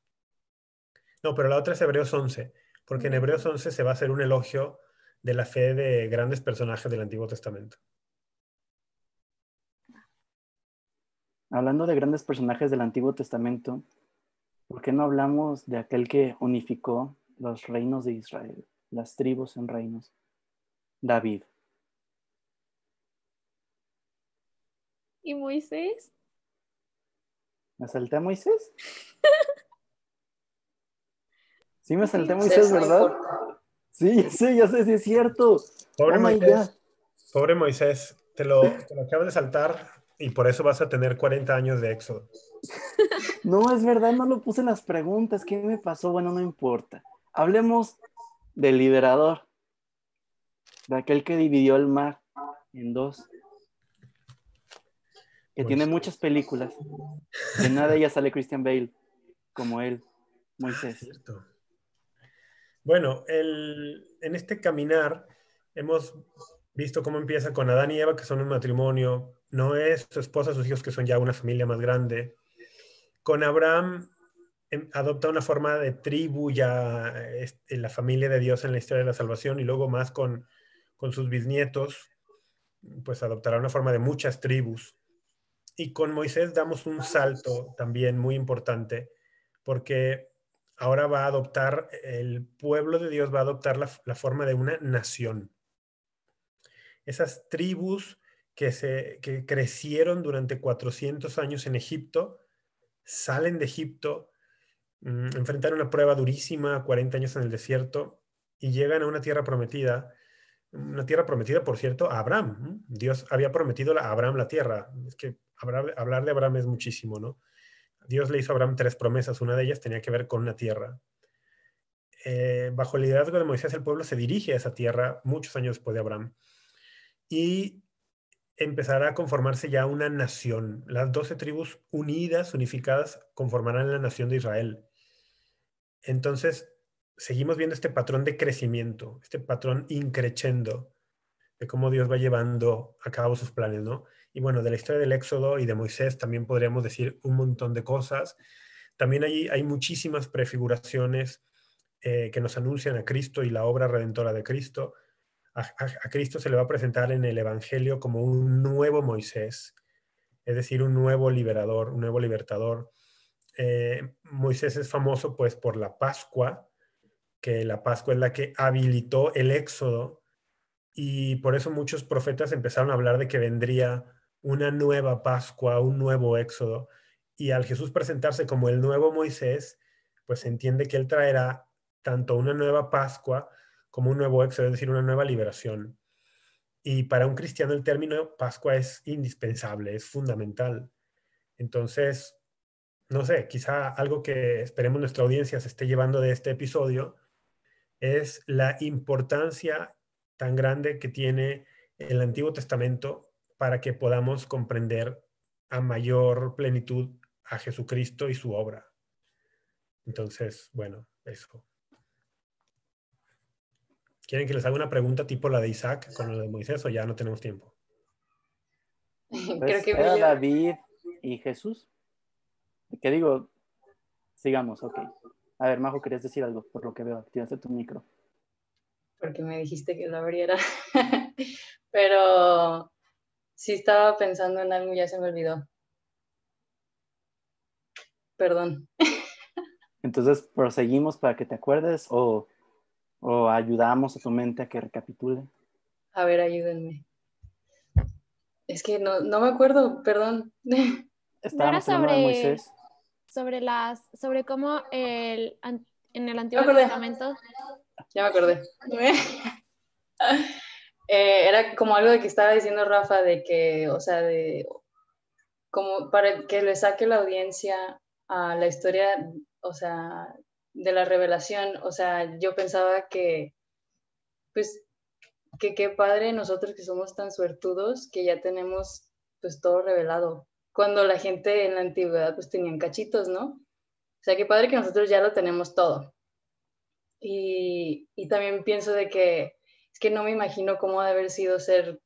No, pero la otra es Hebreos 11, porque en Hebreos 11 se va a hacer un elogio de la fe de grandes personajes del Antiguo Testamento. Hablando de grandes personajes del Antiguo Testamento, ¿por qué no hablamos de aquel que unificó los reinos de Israel, las tribus en reinos? David. ¿Y Moisés? ¿Me salté a Moisés? Sí, me salté a Moisés Moisés, no ¿verdad? importa. Sí, ya sé, sí es cierto. Pobre Oh my God. Moisés, pobre Moisés, te lo acabas de saltar y por eso vas a tener 40 años de éxodo. No, es verdad, no lo puse en las preguntas. ¿Qué me pasó? Bueno, no importa. Hablemos del liberador, de aquel que dividió el mar en dos, que tiene Moisés. muchas películas. En una de ellas sale Christian Bale, como él, Ah, Moisés. cierto. Bueno, en este caminar hemos visto cómo empieza con Adán y Eva, que son un matrimonio. Noé, su esposa, sus hijos, que son ya una familia más grande. Con Abraham adopta una forma de tribu ya la familia de Dios en la historia de la salvación y luego más con sus bisnietos, pues adoptará una forma de muchas tribus. Y con Moisés damos un salto también muy importante porque ahora va a adoptar, el pueblo de Dios va a adoptar la forma de una nación. Esas tribus que crecieron durante 400 años en Egipto, salen de Egipto, enfrentan una prueba durísima, 40 años en el desierto, y llegan a una tierra prometida, por cierto, a Abraham. Dios había prometido a Abraham la tierra. Es que hablar de Abraham es muchísimo, ¿no? Dios le hizo a Abraham 3 promesas, una de ellas tenía que ver con una tierra. Bajo el liderazgo de Moisés, el pueblo se dirige a esa tierra muchos años después de Abraham y empezará a conformarse ya una nación. Las 12 tribus unidas, unificadas, conformarán la nación de Israel. Entonces, seguimos viendo este patrón de crecimiento, este patrón increciendo de cómo Dios va llevando a cabo sus planes, ¿no? Y bueno, de la historia del Éxodo y de Moisés también podríamos decir un montón de cosas. También hay muchísimas prefiguraciones que nos anuncian a Cristo y la obra redentora de Cristo. A Cristo se le va a presentar en el Evangelio como un nuevo Moisés, es decir, un nuevo liberador, un nuevo libertador. Moisés es famoso pues por la Pascua, que la Pascua es la que habilitó el Éxodo y por eso muchos profetas empezaron a hablar de que vendría una nueva Pascua, un nuevo Éxodo. Y al Jesús presentarse como el nuevo Moisés, pues se entiende que él traerá tanto una nueva Pascua como un nuevo Éxodo, es decir, una nueva liberación. Y para un cristiano el término Pascua es indispensable, es fundamental. Entonces, no sé, quizá algo que esperemos nuestra audiencia se esté llevando de este episodio es la importancia tan grande que tiene el Antiguo Testamento para que podamos comprender a mayor plenitud a Jesucristo y su obra. Entonces, bueno, eso. ¿Quieren que les haga una pregunta tipo la de Isaac con lo de Moisés o ya no tenemos tiempo? Creo Pues que era Emilio, David y Jesús. ¿Qué digo? Sigamos, ok. A ver, Majo, querías decir algo, por lo que veo. Activaste tu micro. porque me dijiste que lo abriera. Pero sí estaba pensando en algo y ya se me olvidó. Perdón. Entonces, ¿proseguimos para que te acuerdes o ayudamos a tu mente a que recapitule? A ver, ayúdenme. Es que no me acuerdo, perdón. ¿No era Estábamos hablando de Moisés. sobre cómo en el Me Antiguo acordé. Testamento? Ya me acordé. Era como algo de que estaba diciendo Rafa, de que, o sea, de como para que le saque la audiencia a la historia, o sea, de la revelación. O sea, yo pensaba que, pues, que qué padre nosotros que somos tan suertudos que ya tenemos, pues, todo revelado. Cuando la gente en la antigüedad, pues, tenían cachitos, ¿no? O sea, qué padre que nosotros ya lo tenemos todo. Y también pienso de que es que no me imagino cómo ha de haber sido ser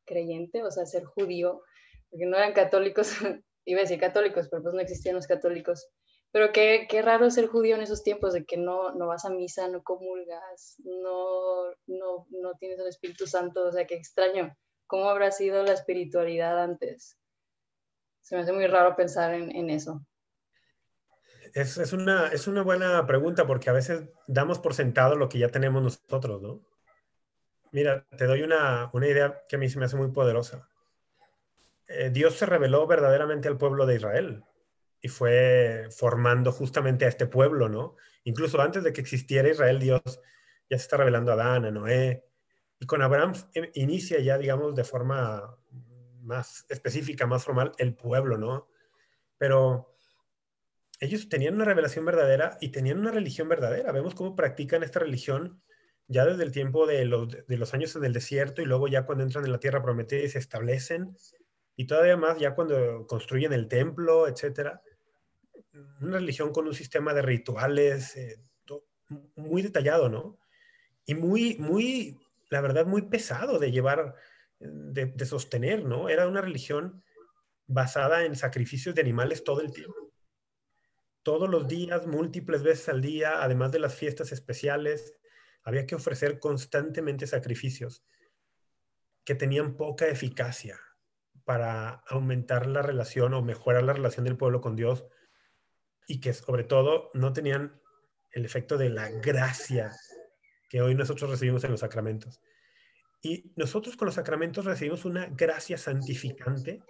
creyente, o sea, ser judío, porque no eran católicos, iba a decir católicos, pero pues no existían los católicos. Pero qué raro ser judío en esos tiempos, de que no vas a misa, no comulgas, no tienes el Espíritu Santo, o sea, qué extraño. ¿Cómo habrá sido la espiritualidad antes? Se me hace muy raro pensar en eso. Es una buena pregunta porque a veces damos por sentado lo que ya tenemos nosotros, ¿no? Mira, te doy una idea que a mí se me hace muy poderosa. Dios se reveló verdaderamente al pueblo de Israel y fue formando justamente a este pueblo, ¿no? Incluso antes de que existiera Israel, Dios ya se está revelando a Adán, a Noé, y con Abraham inicia ya, digamos, de forma más específica, más formal, el pueblo, ¿no? Pero ellos tenían una revelación verdadera y tenían una religión verdadera. Vemos cómo practican esta religión ya desde el tiempo de los años en el desierto y luego ya cuando entran en la tierra prometida y se establecen y todavía más ya cuando construyen el templo, etcétera. Una religión con un sistema de rituales muy detallado, ¿no? Y la verdad, muy pesado de llevar, de sostener, ¿no? Era una religión basada en sacrificios de animales todo el tiempo. Todos los días, múltiples veces al día, además de las fiestas especiales, había que ofrecer constantemente sacrificios que tenían poca eficacia para aumentar la relación o mejorar la relación del pueblo con Dios y que sobre todo no tenían el efecto de la gracia que hoy nosotros recibimos en los sacramentos. Y nosotros con los sacramentos recibimos una gracia santificante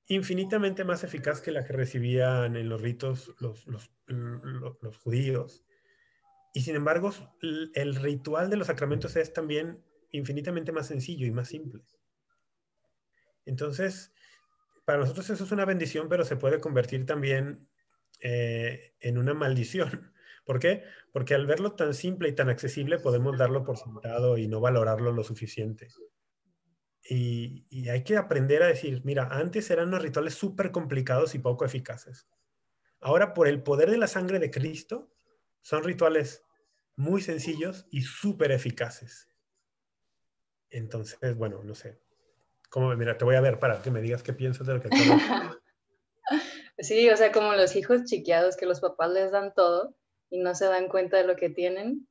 infinitamente más eficaz que la que recibían en los ritos los judíos. Y sin embargo, el ritual de los sacramentos es también infinitamente más sencillo y más simple. Entonces, para nosotros eso es una bendición, pero se puede convertir también en una maldición. ¿Por qué? Porque al verlo tan simple y tan accesible podemos darlo por sentado y no valorarlo lo suficiente. Y hay que aprender a decir, mira, antes eran unos rituales súper complicados y poco eficaces. Ahora, por el poder de la sangre de Cristo, son rituales muy sencillos y súper eficaces. Entonces, bueno, no sé. Mira, te voy a ver para que me digas qué piensas de lo que acabo de... Sí, o sea, como los hijos chiqueados que los papás les dan todo y no se dan cuenta de lo que tienen.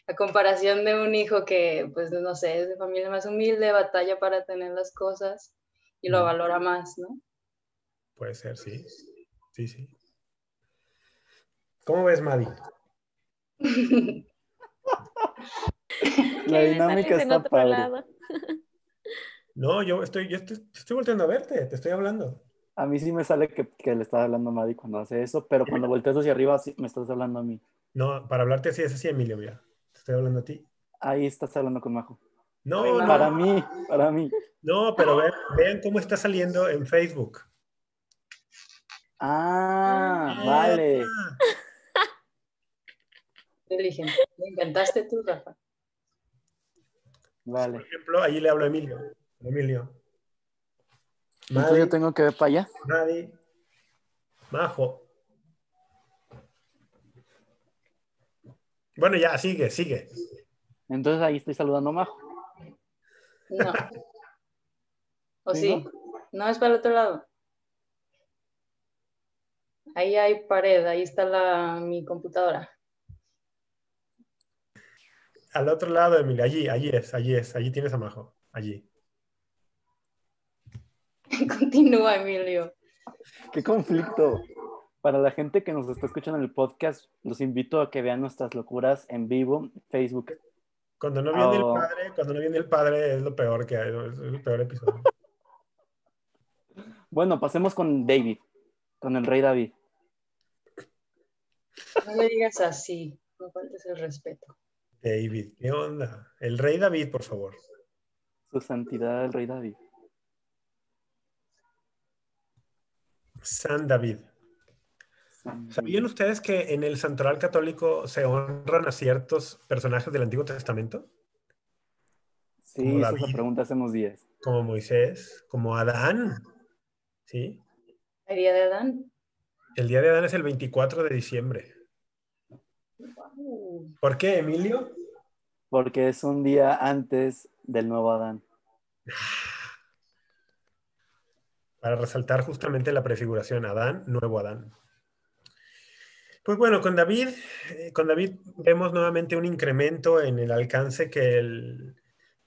A comparación de un hijo que, pues, no sé, es de familia más humilde, batalla para tener las cosas y lo valora más, ¿no? Puede ser, sí. Sí, sí. ¿Cómo ves, Maddie? La dinámica en está otro padre. lado. No, yo estoy volteando a verte, te estoy hablando. A mí sí me sale que le estaba hablando a Maddie cuando hace eso, pero cuando volteas hacia arriba sí me estás hablando a mí. No, para hablarte así es así, Emilio, mira. Te estoy hablando a ti. Ahí estás hablando con Majo. No, Para no, mí, para mí. no, pero vean cómo está saliendo en Facebook. Ah, vale. Inteligente. ¿Lo inventaste tú, Rafa? Por Vale. ejemplo, allí le hablo a Emilio. Emilio. Entonces yo Maddie, tengo que ver para allá. Maddie, Majo. Bueno, ya, sigue. Entonces ahí estoy saludando a Majo. No. ¿O ¿Sí, sí? no? No, es para el otro lado. Ahí hay pared, ahí está mi computadora. Al otro lado, Emilio. Allí tienes a Majo. Allí. Continúa, Emilio. ¡Qué conflicto! Para la gente que nos está escuchando en el podcast, los invito a que vean nuestras locuras en vivo, Facebook. Cuando no Oh, viene el padre es lo peor que hay, ¿no? Es el peor episodio. bueno, pasemos con David, con el rey David. No le digas así, no faltes el respeto. David, ¿qué onda? El rey David, por favor. Su santidad, el rey David. San David. ¿Sabían ustedes que en el santoral católico se honran a ciertos personajes del Antiguo Testamento? Como Sí, hizo esa David, pregunta hace unos días. como Moisés, como Adán. ¿Sí? ¿El día de Adán? El día de Adán es el 24 de diciembre. Wow. ¿Por qué, Emilio? Porque es un día antes del nuevo Adán. Para resaltar justamente la prefiguración Adán, nuevo Adán. Pues bueno, con David vemos nuevamente un incremento en el alcance que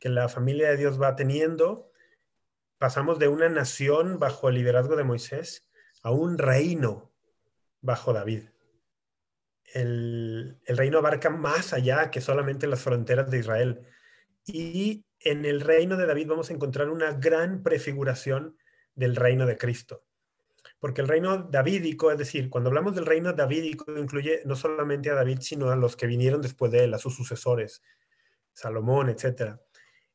la familia de Dios va teniendo. Pasamos de una nación bajo el liderazgo de Moisés a un reino bajo David. El reino abarca más allá que solamente las fronteras de Israel. Y en el reino de David vamos a encontrar una gran prefiguración del reino de Cristo. Porque el reino davídico, es decir, cuando hablamos del reino davídico, incluye no solamente a David, sino a los que vinieron después de él, a sus sucesores, Salomón, etc.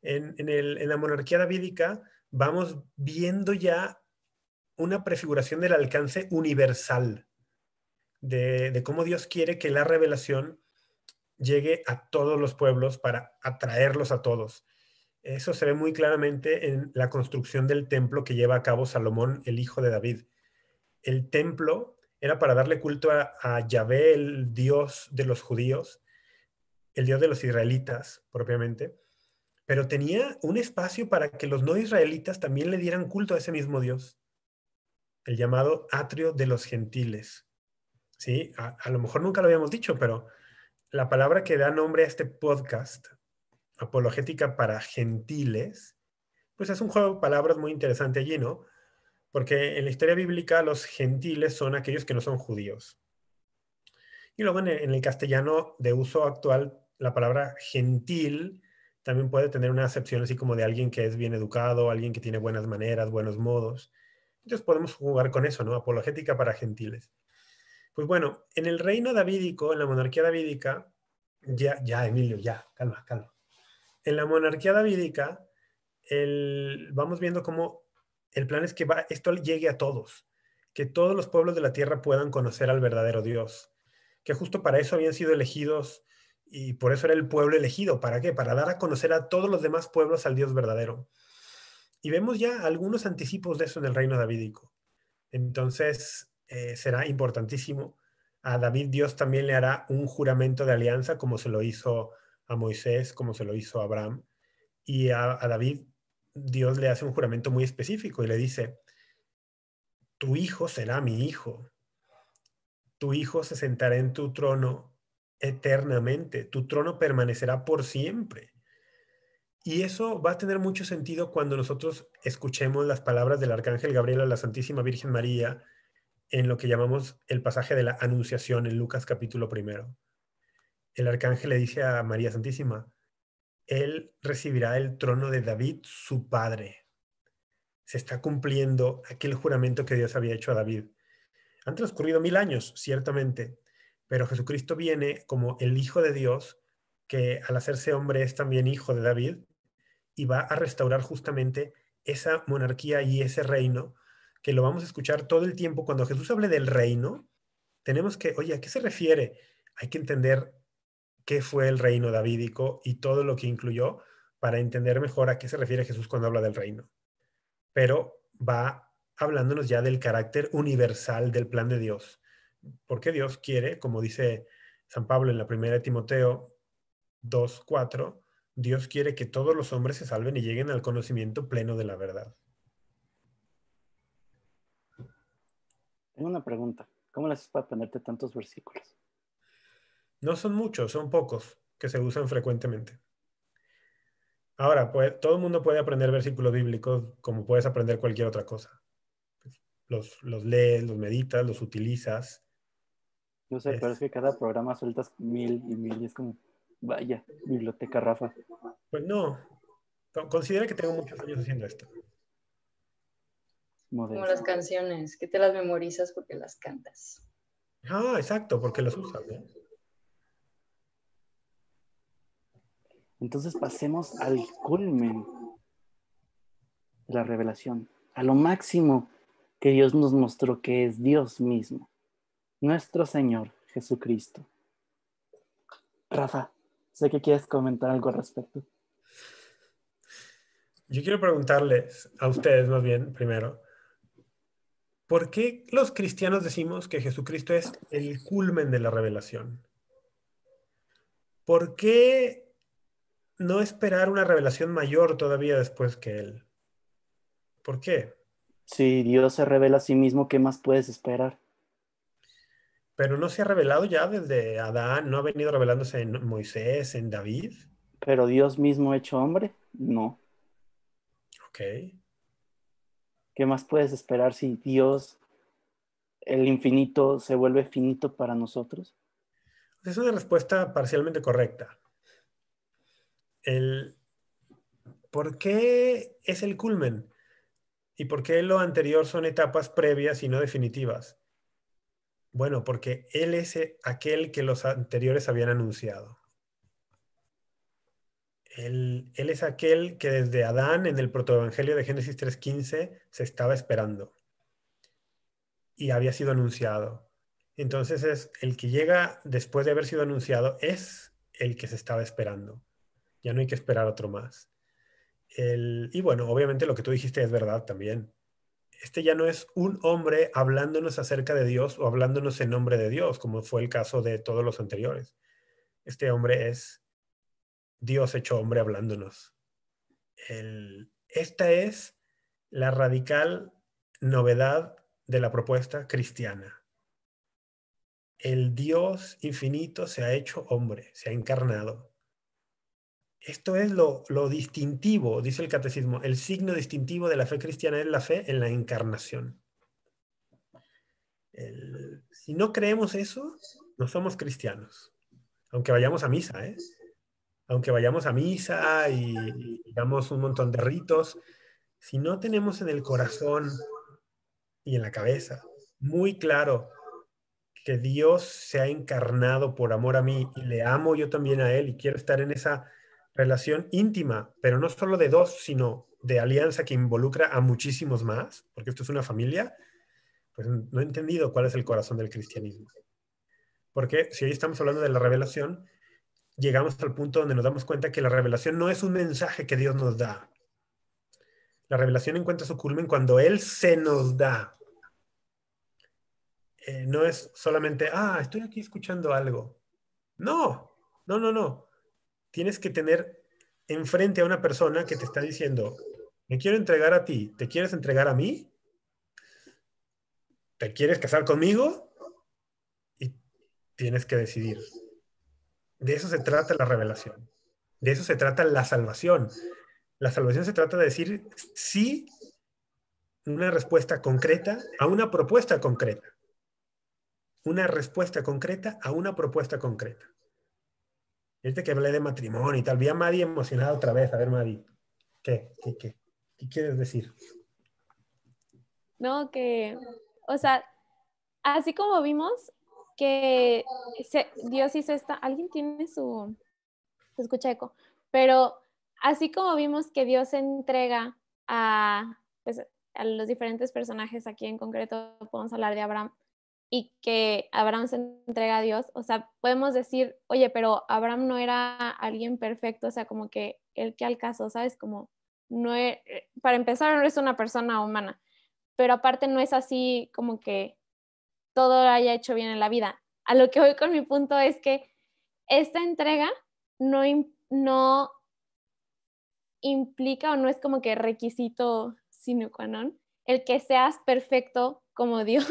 En la monarquía davídica vamos viendo ya una prefiguración del alcance universal, de cómo Dios quiere que la revelación llegue a todos los pueblos para atraerlos a todos. Eso se ve muy claramente en la construcción del templo que lleva a cabo Salomón, el hijo de David. El templo era para darle culto a Yahvé, el Dios de los judíos, el Dios de los israelitas propiamente, pero tenía un espacio para que los no israelitas también le dieran culto a ese mismo Dios, el llamado atrio de los gentiles. ¿Sí? A lo mejor nunca lo habíamos dicho, pero la palabra que da nombre a este podcast, apologética para gentiles, pues es un juego de palabras muy interesante allí, ¿no? Porque en la historia bíblica los gentiles son aquellos que no son judíos. Y luego en el castellano de uso actual, la palabra gentil también puede tener una acepción así como de alguien que es bien educado, alguien que tiene buenas maneras, buenos modos. Entonces podemos jugar con eso, ¿no? Apologética para gentiles. Pues bueno, en el reino davídico, en la monarquía davídica, ya, Emilio, ya, calma, calma. En la monarquía davídica, vamos viendo cómo el plan es que esto llegue a todos, que todos los pueblos de la tierra puedan conocer al verdadero Dios, que justo para eso habían sido elegidos y por eso era el pueblo elegido. ¿Para qué? Para dar a conocer a todos los demás pueblos al Dios verdadero. Y vemos ya algunos anticipos de eso en el reino davídico. Entonces, será importantísimo. A David Dios también le hará un juramento de alianza, como se lo hizo a Moisés, como se lo hizo a Abraham. Y a David Dios le hace un juramento muy específico y le dice, tu hijo será mi hijo, tu hijo se sentará en tu trono eternamente, tu trono permanecerá por siempre. Y eso va a tener mucho sentido cuando nosotros escuchemos las palabras del arcángel Gabriel a la Santísima Virgen María en lo que llamamos el pasaje de la Anunciación en Lucas capítulo 1. El arcángel le dice a María Santísima, él recibirá el trono de David, su padre. Se está cumpliendo aquel juramento que Dios había hecho a David. Han transcurrido 1000 años, ciertamente, pero Jesucristo viene como el Hijo de Dios, que al hacerse hombre es también hijo de David, y va a restaurar justamente esa monarquía y ese reino, que lo vamos a escuchar todo el tiempo. Cuando Jesús hable del reino, tenemos que, oye, ¿a qué se refiere? Hay que entender qué fue el reino davídico y todo lo que incluyó para entender mejor a qué se refiere Jesús cuando habla del reino. Pero va hablándonos ya del carácter universal del plan de Dios. Porque Dios quiere, como dice San Pablo en la primera de Timoteo 2:4, Dios quiere que todos los hombres se salven y lleguen al conocimiento pleno de la verdad. Tengo una pregunta. ¿Cómo le haces para aprenderte tantos versículos? No son muchos, son pocos. que se usan frecuentemente. Ahora, pues, todo el mundo puede aprender versículos bíblicos como puedes aprender cualquier otra cosa. Los lees, los meditas, los utilizas. Yo sé, pero es que cada programa sueltas 1000 y 1000 y es como, vaya, biblioteca Rafa. Pues no, considera que tengo muchos años haciendo esto. Como Modesto. las canciones, que te las memorizas porque las cantas. Ah, exacto, porque los usas, ¿no? Entonces pasemos al culmen de la revelación, a lo máximo que Dios nos mostró que es Dios mismo, nuestro Señor Jesucristo. Rafa, sé que quieres comentar algo al respecto. Yo quiero preguntarles a ustedes más bien primero, ¿por qué los cristianos decimos que Jesucristo es el culmen de la revelación? ¿Por qué no esperar una revelación mayor todavía después que Él? ¿Por qué? Si Dios se revela a sí mismo, ¿qué más puedes esperar? Pero no se ha revelado ya desde Adán, no ha venido revelándose en Moisés, en David. ¿Pero Dios mismo hecho hombre? No. Ok. ¿Qué más puedes esperar si Dios, el infinito, se vuelve finito para nosotros? Es una respuesta parcialmente correcta. El, ¿Por qué es el culmen? ¿Y por qué lo anterior son etapas previas y no definitivas? Bueno, porque Él es aquel que los anteriores habían anunciado. Él es aquel que desde Adán en el protoevangelio de Génesis 3:15 se estaba esperando y había sido anunciado. Entonces es el que llega después de haber sido anunciado, es el que se estaba esperando. Ya no hay que esperar otro más. Y bueno, obviamente lo que tú dijiste es verdad también. Este ya no es un hombre hablándonos acerca de Dios o hablándonos en nombre de Dios, como fue el caso de todos los anteriores. Este hombre es Dios hecho hombre hablándonos. Esta es la radical novedad de la propuesta cristiana. El Dios infinito se ha hecho hombre, se ha encarnado. Esto es lo distintivo, dice el catecismo. El signo distintivo de la fe cristiana es la fe en la encarnación. Si no creemos eso, no somos cristianos. Aunque vayamos a misa, ¿eh? Aunque vayamos a misa y digamos un montón de ritos, si no tenemos en el corazón y en la cabeza muy claro que Dios se ha encarnado por amor a mí y le amo yo también a Él y quiero estar en esa relación íntima, pero no solo de dos, sino de alianza que involucra a muchísimos más, porque esto es una familia, pues no he entendido cuál es el corazón del cristianismo. Porque si hoy estamos hablando de la revelación, llegamos al punto donde nos damos cuenta que la revelación no es un mensaje que Dios nos da. La revelación encuentra su culmen cuando Él se nos da. No es solamente, estoy aquí escuchando algo. No, no, no, no. Tienes que tener enfrente a una persona que te está diciendo, me quiero entregar a ti, ¿te quieres entregar a mí? ¿Te quieres casar conmigo? Y tienes que decidir. De eso se trata la revelación. De eso se trata la salvación. La salvación se trata de decir sí, una respuesta concreta a una propuesta concreta. Una respuesta concreta a una propuesta concreta. Viste que hablé de matrimonio y tal. Vi a Madi emocionada otra vez. A ver, Madi, ¿qué quieres decir? No, o sea, así como vimos que Dios hizo alguien tiene se escucha eco, pero así como vimos que Dios se entrega pues, a los diferentes personajes, aquí en concreto podemos hablar de Abraham, y que Abraham se entrega a Dios, o sea, podemos decir, oye, pero Abraham no era alguien perfecto, o sea, como que él que al caso, ¿sabes? Como, no es, para empezar, no es una persona humana, pero aparte no es así como que todo lo haya hecho bien en la vida. A lo que voy con mi punto es que esta entrega no implica o no es como que requisito sine qua non el que seas perfecto como Dios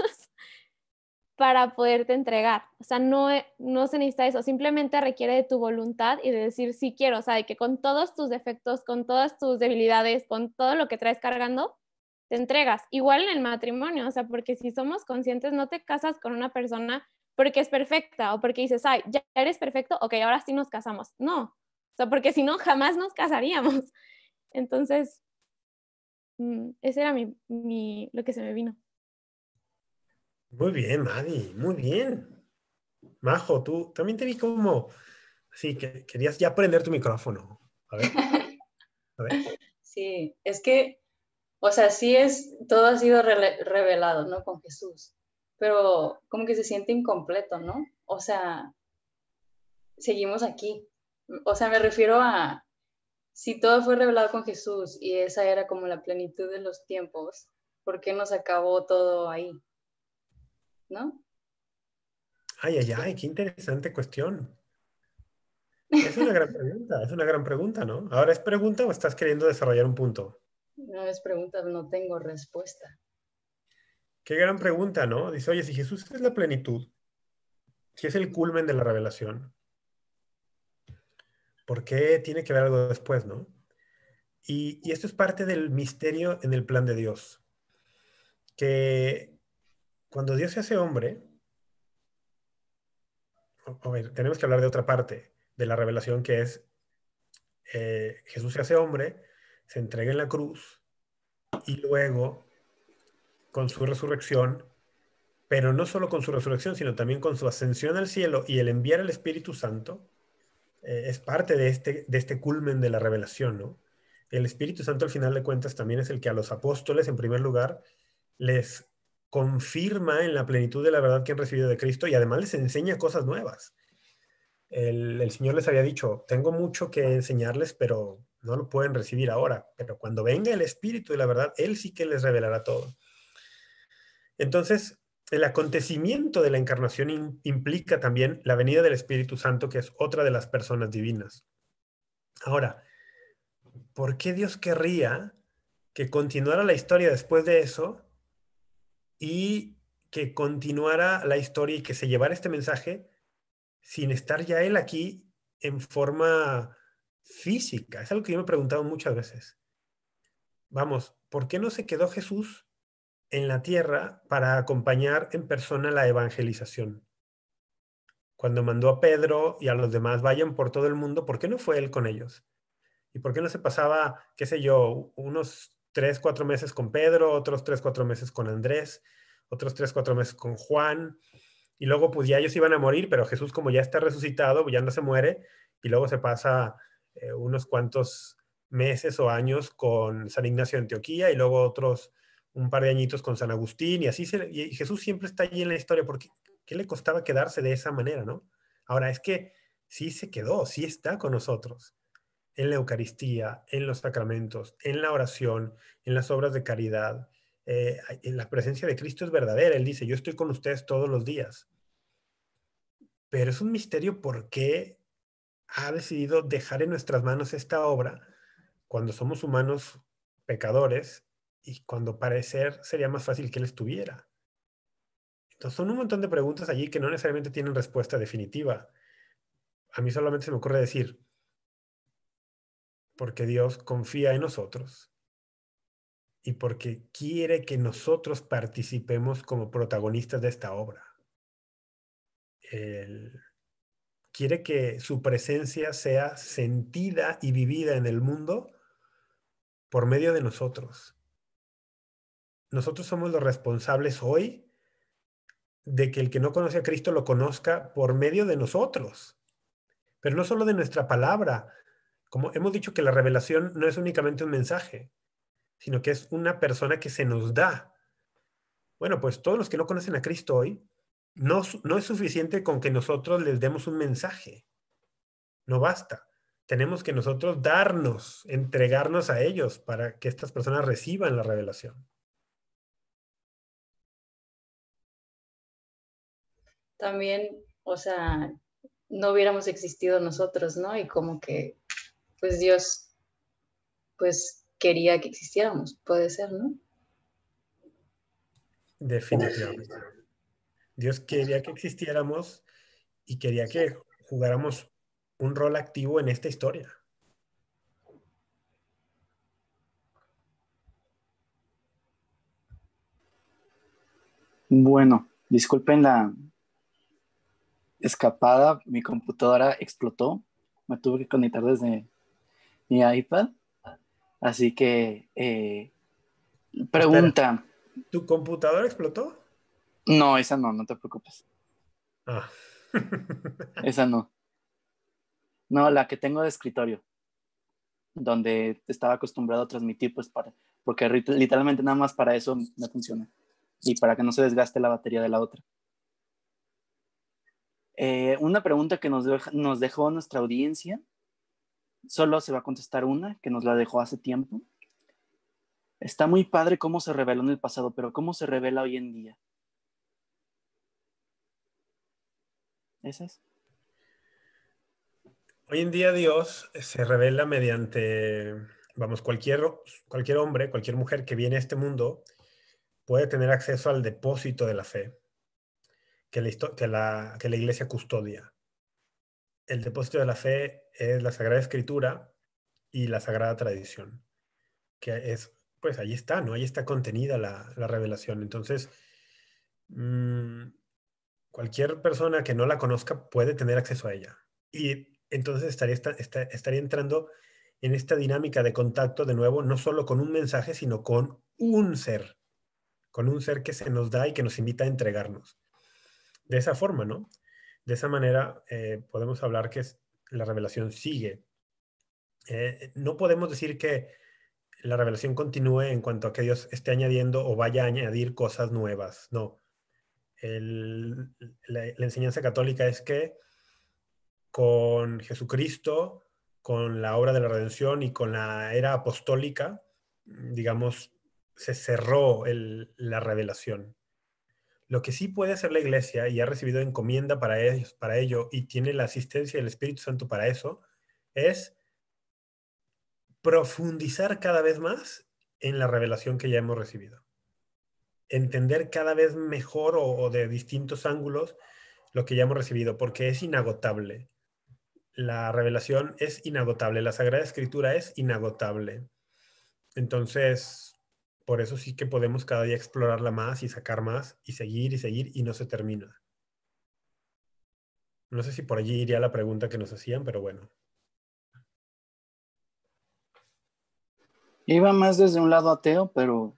para poderte entregar. O sea, no se necesita eso, simplemente requiere de tu voluntad y de decir sí quiero, o sea, de que con todos tus defectos, con todas tus debilidades, con todo lo que traes cargando, te entregas. Igual en el matrimonio, o sea, porque si somos conscientes, no te casas con una persona porque es perfecta o porque dices, ay, ya eres perfecto, ok, ahora sí nos casamos. No, o sea, porque si no, jamás nos casaríamos. Entonces, ese era lo que se me vino. Muy bien, Madi, muy bien. Majo, tú también te vi como, sí, que querías ya prender tu micrófono. A ver, a ver. Sí, es que, o sea, todo ha sido revelado, ¿no? Con Jesús, pero como que se siente incompleto, ¿no? O sea, seguimos aquí. O sea, me refiero a, si todo fue revelado con Jesús y esa era como la plenitud de los tiempos, ¿por qué nos acabó todo ahí? ¿No? Ay, ay, ay, qué interesante cuestión. Es una gran pregunta, ¿no? ¿Ahora es pregunta o estás queriendo desarrollar un punto? No es pregunta, no tengo respuesta. Qué gran pregunta, ¿no? Dice, oye, si Jesús es la plenitud, si es el culmen de la revelación, ¿por qué tiene que haber algo después, no? Y esto es parte del misterio en el plan de Dios, que cuando Dios se hace hombre, a ver, tenemos que hablar de otra parte de la revelación que es Jesús se hace hombre, se entrega en la cruz y luego con su resurrección, pero no solo con su resurrección, sino también con su ascensión al cielo y el enviar el Espíritu Santo, es parte de este culmen de la revelación, ¿no? El Espíritu Santo, al final de cuentas, también es el que a los apóstoles, en primer lugar, les confirma en la plenitud de la verdad que han recibido de Cristo y además les enseña cosas nuevas. El Señor les había dicho, tengo mucho que enseñarles, pero no lo pueden recibir ahora. Pero cuando venga el Espíritu de la verdad, Él sí que les revelará todo. Entonces, el acontecimiento de la encarnación implica también la venida del Espíritu Santo, que es otra de las personas divinas. Ahora, ¿por qué Dios querría que continuara la historia después de eso y que continuara la historia y que se llevara este mensaje sin estar ya Él aquí en forma física? Es algo que yo me he preguntado muchas veces. Vamos, ¿por qué no se quedó Jesús en la tierra para acompañar en persona la evangelización? Cuando mandó a Pedro y a los demás vayan por todo el mundo, ¿por qué no fue Él con ellos? ¿Y por qué no se pasaba, qué sé yo, unos 3, 4 meses con Pedro, otros 3, 4 meses con Andrés, otros 3, 4 meses con Juan? Y luego pues ya ellos iban a morir, pero Jesús como ya está resucitado, ya no se muere, y luego se pasa unos cuantos meses o años con San Ignacio de Antioquía y luego otros un par de añitos con San Agustín, y así y Jesús siempre está allí en la historia, porque ¿qué le costaba quedarse de esa manera, no? Ahora es que sí se quedó, sí está con nosotros en la Eucaristía, en los sacramentos, en la oración, en las obras de caridad. En la presencia de Cristo es verdadera. Él dice, yo estoy con ustedes todos los días. Pero es un misterio por qué ha decidido dejar en nuestras manos esta obra cuando somos humanos pecadores y cuando parecer sería más fácil que Él estuviera. Entonces son un montón de preguntas allí que no necesariamente tienen respuesta definitiva. A mí solamente se me ocurre decir, porque Dios confía en nosotros y porque quiere que nosotros participemos como protagonistas de esta obra. Él quiere que su presencia sea sentida y vivida en el mundo por medio de nosotros. Nosotros somos los responsables hoy de que el que no conoce a Cristo lo conozca por medio de nosotros, pero no solo de nuestra palabra. Como hemos dicho que la revelación no es únicamente un mensaje, sino que es una persona que se nos da. Bueno, pues todos los que no conocen a Cristo hoy, no es suficiente con que nosotros les demos un mensaje. No basta. Tenemos que nosotros darnos, entregarnos a ellos para que estas personas reciban la revelación. También, o sea, no hubiéramos existido nosotros, ¿no? Y como que, pues Dios, pues quería que existiéramos, puede ser, ¿no? Definitivamente. Dios quería que existiéramos y quería que jugáramos un rol activo en esta historia. Bueno, disculpen la escapada, mi computadora explotó, me tuve que conectar desde mi iPad, así que Espera, pregunta, ¿tu computadora explotó? no, esa no, no te preocupes, Ah. esa no, no, la que tengo de escritorio, donde estaba acostumbrado a transmitir, pues porque literalmente nada más para eso me funciona y para que no se desgaste la batería de la otra. Una pregunta que nos dejó nuestra audiencia, solo se va a contestar una, que nos la dejó hace tiempo. Está muy padre cómo se reveló en el pasado, pero ¿cómo se revela hoy en día? ¿Esa es? Hoy en día Dios se revela mediante, vamos, cualquier hombre, cualquier mujer que viene a este mundo puede tener acceso al depósito de la fe que la iglesia custodia. El depósito de la fe es la Sagrada Escritura y la Sagrada Tradición, que es, pues ahí está, ¿no? Ahí está contenida la revelación. Entonces, cualquier persona que no la conozca puede tener acceso a ella. Y entonces estaría entrando en esta dinámica de contacto de nuevo, no solo con un mensaje, sino con un ser que se nos da y que nos invita a entregarnos. De esa forma, ¿no? De esa manera podemos hablar que la revelación sigue. No podemos decir que la revelación continúe en cuanto a que Dios esté añadiendo o vaya a añadir cosas nuevas. No. La enseñanza católica es que con Jesucristo, con la obra de la redención y con la era apostólica, digamos, se cerró la revelación. Lo que sí puede hacer la iglesia y ha recibido encomienda para ello y tiene la asistencia del Espíritu Santo para eso, es profundizar cada vez más en la revelación que ya hemos recibido. Entender cada vez mejor o de distintos ángulos lo que ya hemos recibido, porque es inagotable. La revelación es inagotable, la Sagrada Escritura es inagotable. Entonces, por eso sí que podemos cada día explorarla más y sacar más y seguir y no se termina. No sé si por allí iría la pregunta que nos hacían, pero bueno. Iba más desde un lado ateo, pero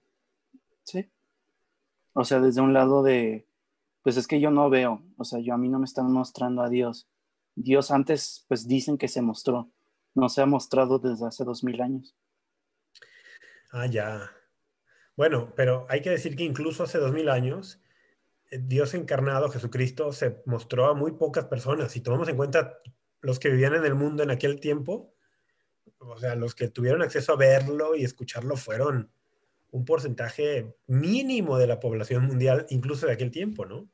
sí. O sea, desde un lado de, pues es que yo no veo, o sea, a mí no me están mostrando a Dios. Dios antes, pues dicen que se mostró, no se ha mostrado desde hace 2000 años. Ah, ya. Bueno, pero hay que decir que incluso hace 2000 años, Dios encarnado, Jesucristo, se mostró a muy pocas personas. Si tomamos en cuenta los que vivían en el mundo en aquel tiempo, o sea, los que tuvieron acceso a verlo y escucharlo fueron un porcentaje mínimo de la población mundial, incluso de aquel tiempo, ¿no?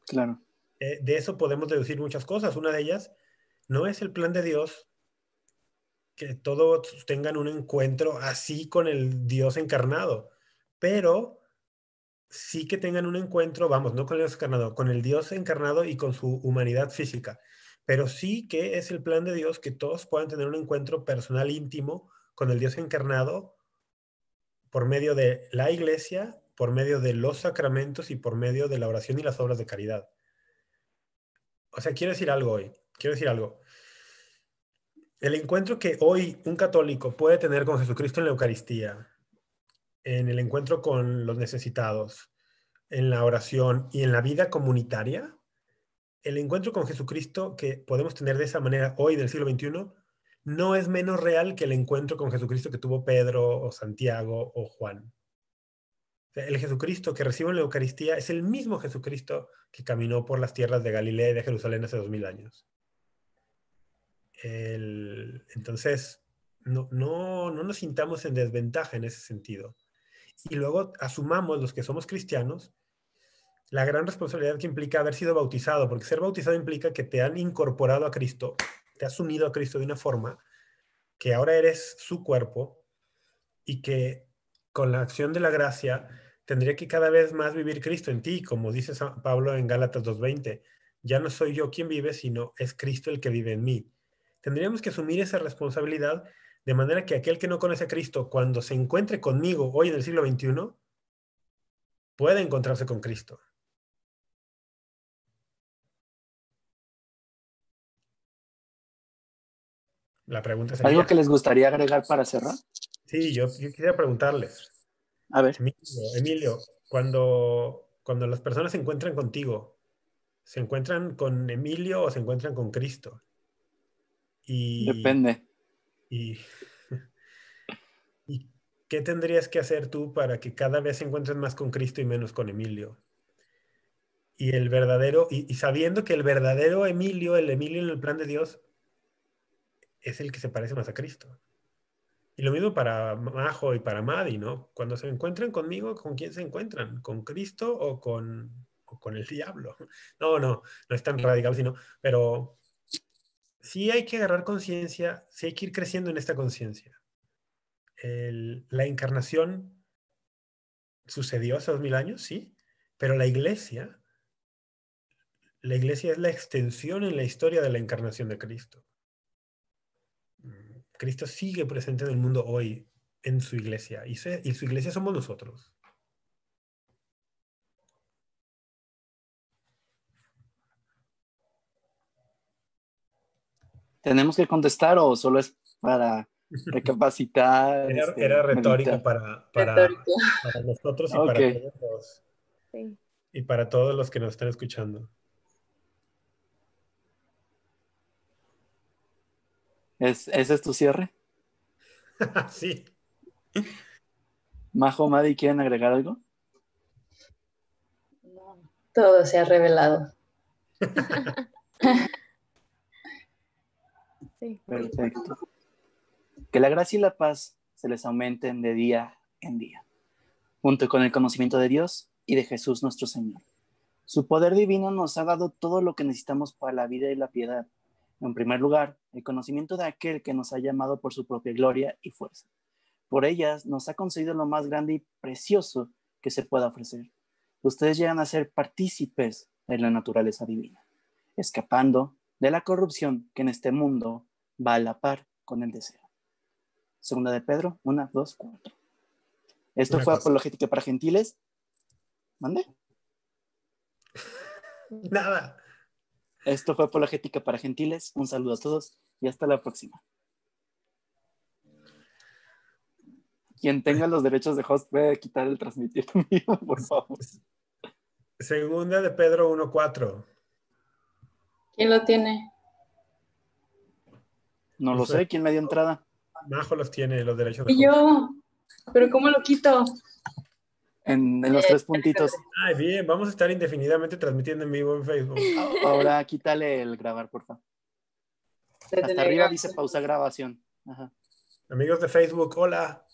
Claro. De eso podemos deducir muchas cosas. Una de ellas no es el plan de Dios que todos tengan un encuentro así con el Dios encarnado, pero sí que tengan un encuentro, vamos, no con el Dios encarnado, con el Dios encarnado y con su humanidad física, pero sí que es el plan de Dios que todos puedan tener un encuentro personal íntimo con el Dios encarnado por medio de la iglesia, por medio de los sacramentos y por medio de la oración y las obras de caridad. O sea, quiero decir algo hoy, quiero decir algo. El encuentro que hoy un católico puede tener con Jesucristo en la Eucaristía, en el encuentro con los necesitados, en la oración y en la vida comunitaria, el encuentro con Jesucristo que podemos tener de esa manera hoy del siglo XXI no es menos real que el encuentro con Jesucristo que tuvo Pedro o Santiago o Juan. O sea, el Jesucristo que recibo en la Eucaristía es el mismo Jesucristo que caminó por las tierras de Galilea y de Jerusalén hace 2000 años. Entonces, no nos sintamos en desventaja en ese sentido. Y luego asumamos los que somos cristianos la gran responsabilidad que implica haber sido bautizado, porque ser bautizado implica que te han incorporado a Cristo, te has unido a Cristo de una forma que ahora eres su cuerpo y que con la acción de la gracia tendría que cada vez más vivir Cristo en ti, como dice Pablo en Gálatas 2:20. Ya no soy yo quien vive, sino es Cristo el que vive en mí. Tendríamos que asumir esa responsabilidad de manera que aquel que no conoce a Cristo, cuando se encuentre conmigo hoy en el siglo XXI, pueda encontrarse con Cristo. La pregunta sería... ¿Algo que les gustaría agregar para cerrar? Sí, yo quisiera preguntarles. A ver. Emilio, cuando las personas se encuentran contigo, ¿se encuentran con Emilio o se encuentran con Cristo? Depende. ¿Y qué tendrías que hacer tú para que cada vez se encuentren más con Cristo y menos con Emilio? Y el verdadero, y sabiendo que el verdadero Emilio, el Emilio en el plan de Dios, es el que se parece más a Cristo. Y lo mismo para Majo y para Madi, ¿no? Cuando se encuentran conmigo, ¿con quién se encuentran? ¿Con Cristo o con el diablo? No es tan radical, sino, pero sí hay que agarrar conciencia, sí hay que ir creciendo en esta conciencia. La encarnación sucedió hace 2000 años, sí, pero la iglesia es la extensión en la historia de la encarnación de Cristo. Cristo sigue presente en el mundo hoy, en su iglesia, y su iglesia somos nosotros. ¿Tenemos que contestar o solo es para recapacitar? Era retórica meditar? para nosotros y Ok. y para todos los que nos están escuchando. ¿Ese es tu cierre? Sí. Majo, Madi, ¿quieren agregar algo? No, todo se ha revelado. Sí. Perfecto. Que la gracia y la paz se les aumenten de día en día, junto con el conocimiento de Dios y de Jesús nuestro Señor. Su poder divino nos ha dado todo lo que necesitamos para la vida y la piedad. En primer lugar, el conocimiento de aquel que nos ha llamado por su propia gloria y fuerza. Por ellas nos ha concedido lo más grande y precioso que se pueda ofrecer. Ustedes llegan a ser partícipes de la naturaleza divina, escapando de la corrupción que en este mundo va a la par con el deseo. Segunda de Pedro, 1, 2, 4. Esto fue Apologética para Gentiles. ¿Mande? Nada. Esto fue Apologética para Gentiles. Un saludo a todos y hasta la próxima. Quien tenga los derechos de host puede quitar el transmitir conmigo, por favor. Segunda de Pedro 1:4. ¿Quién lo tiene? No lo sé. ¿Quién me dio entrada? Majo los tiene, los derechos de Y host. yo, ¿pero cómo lo quito? En los 3 puntitos. Ay, bien, vamos a estar indefinidamente transmitiendo en vivo en Facebook. Ahora quítale el grabar, por favor. Hasta arriba dice pausa grabación. Ajá. Amigos de Facebook, hola.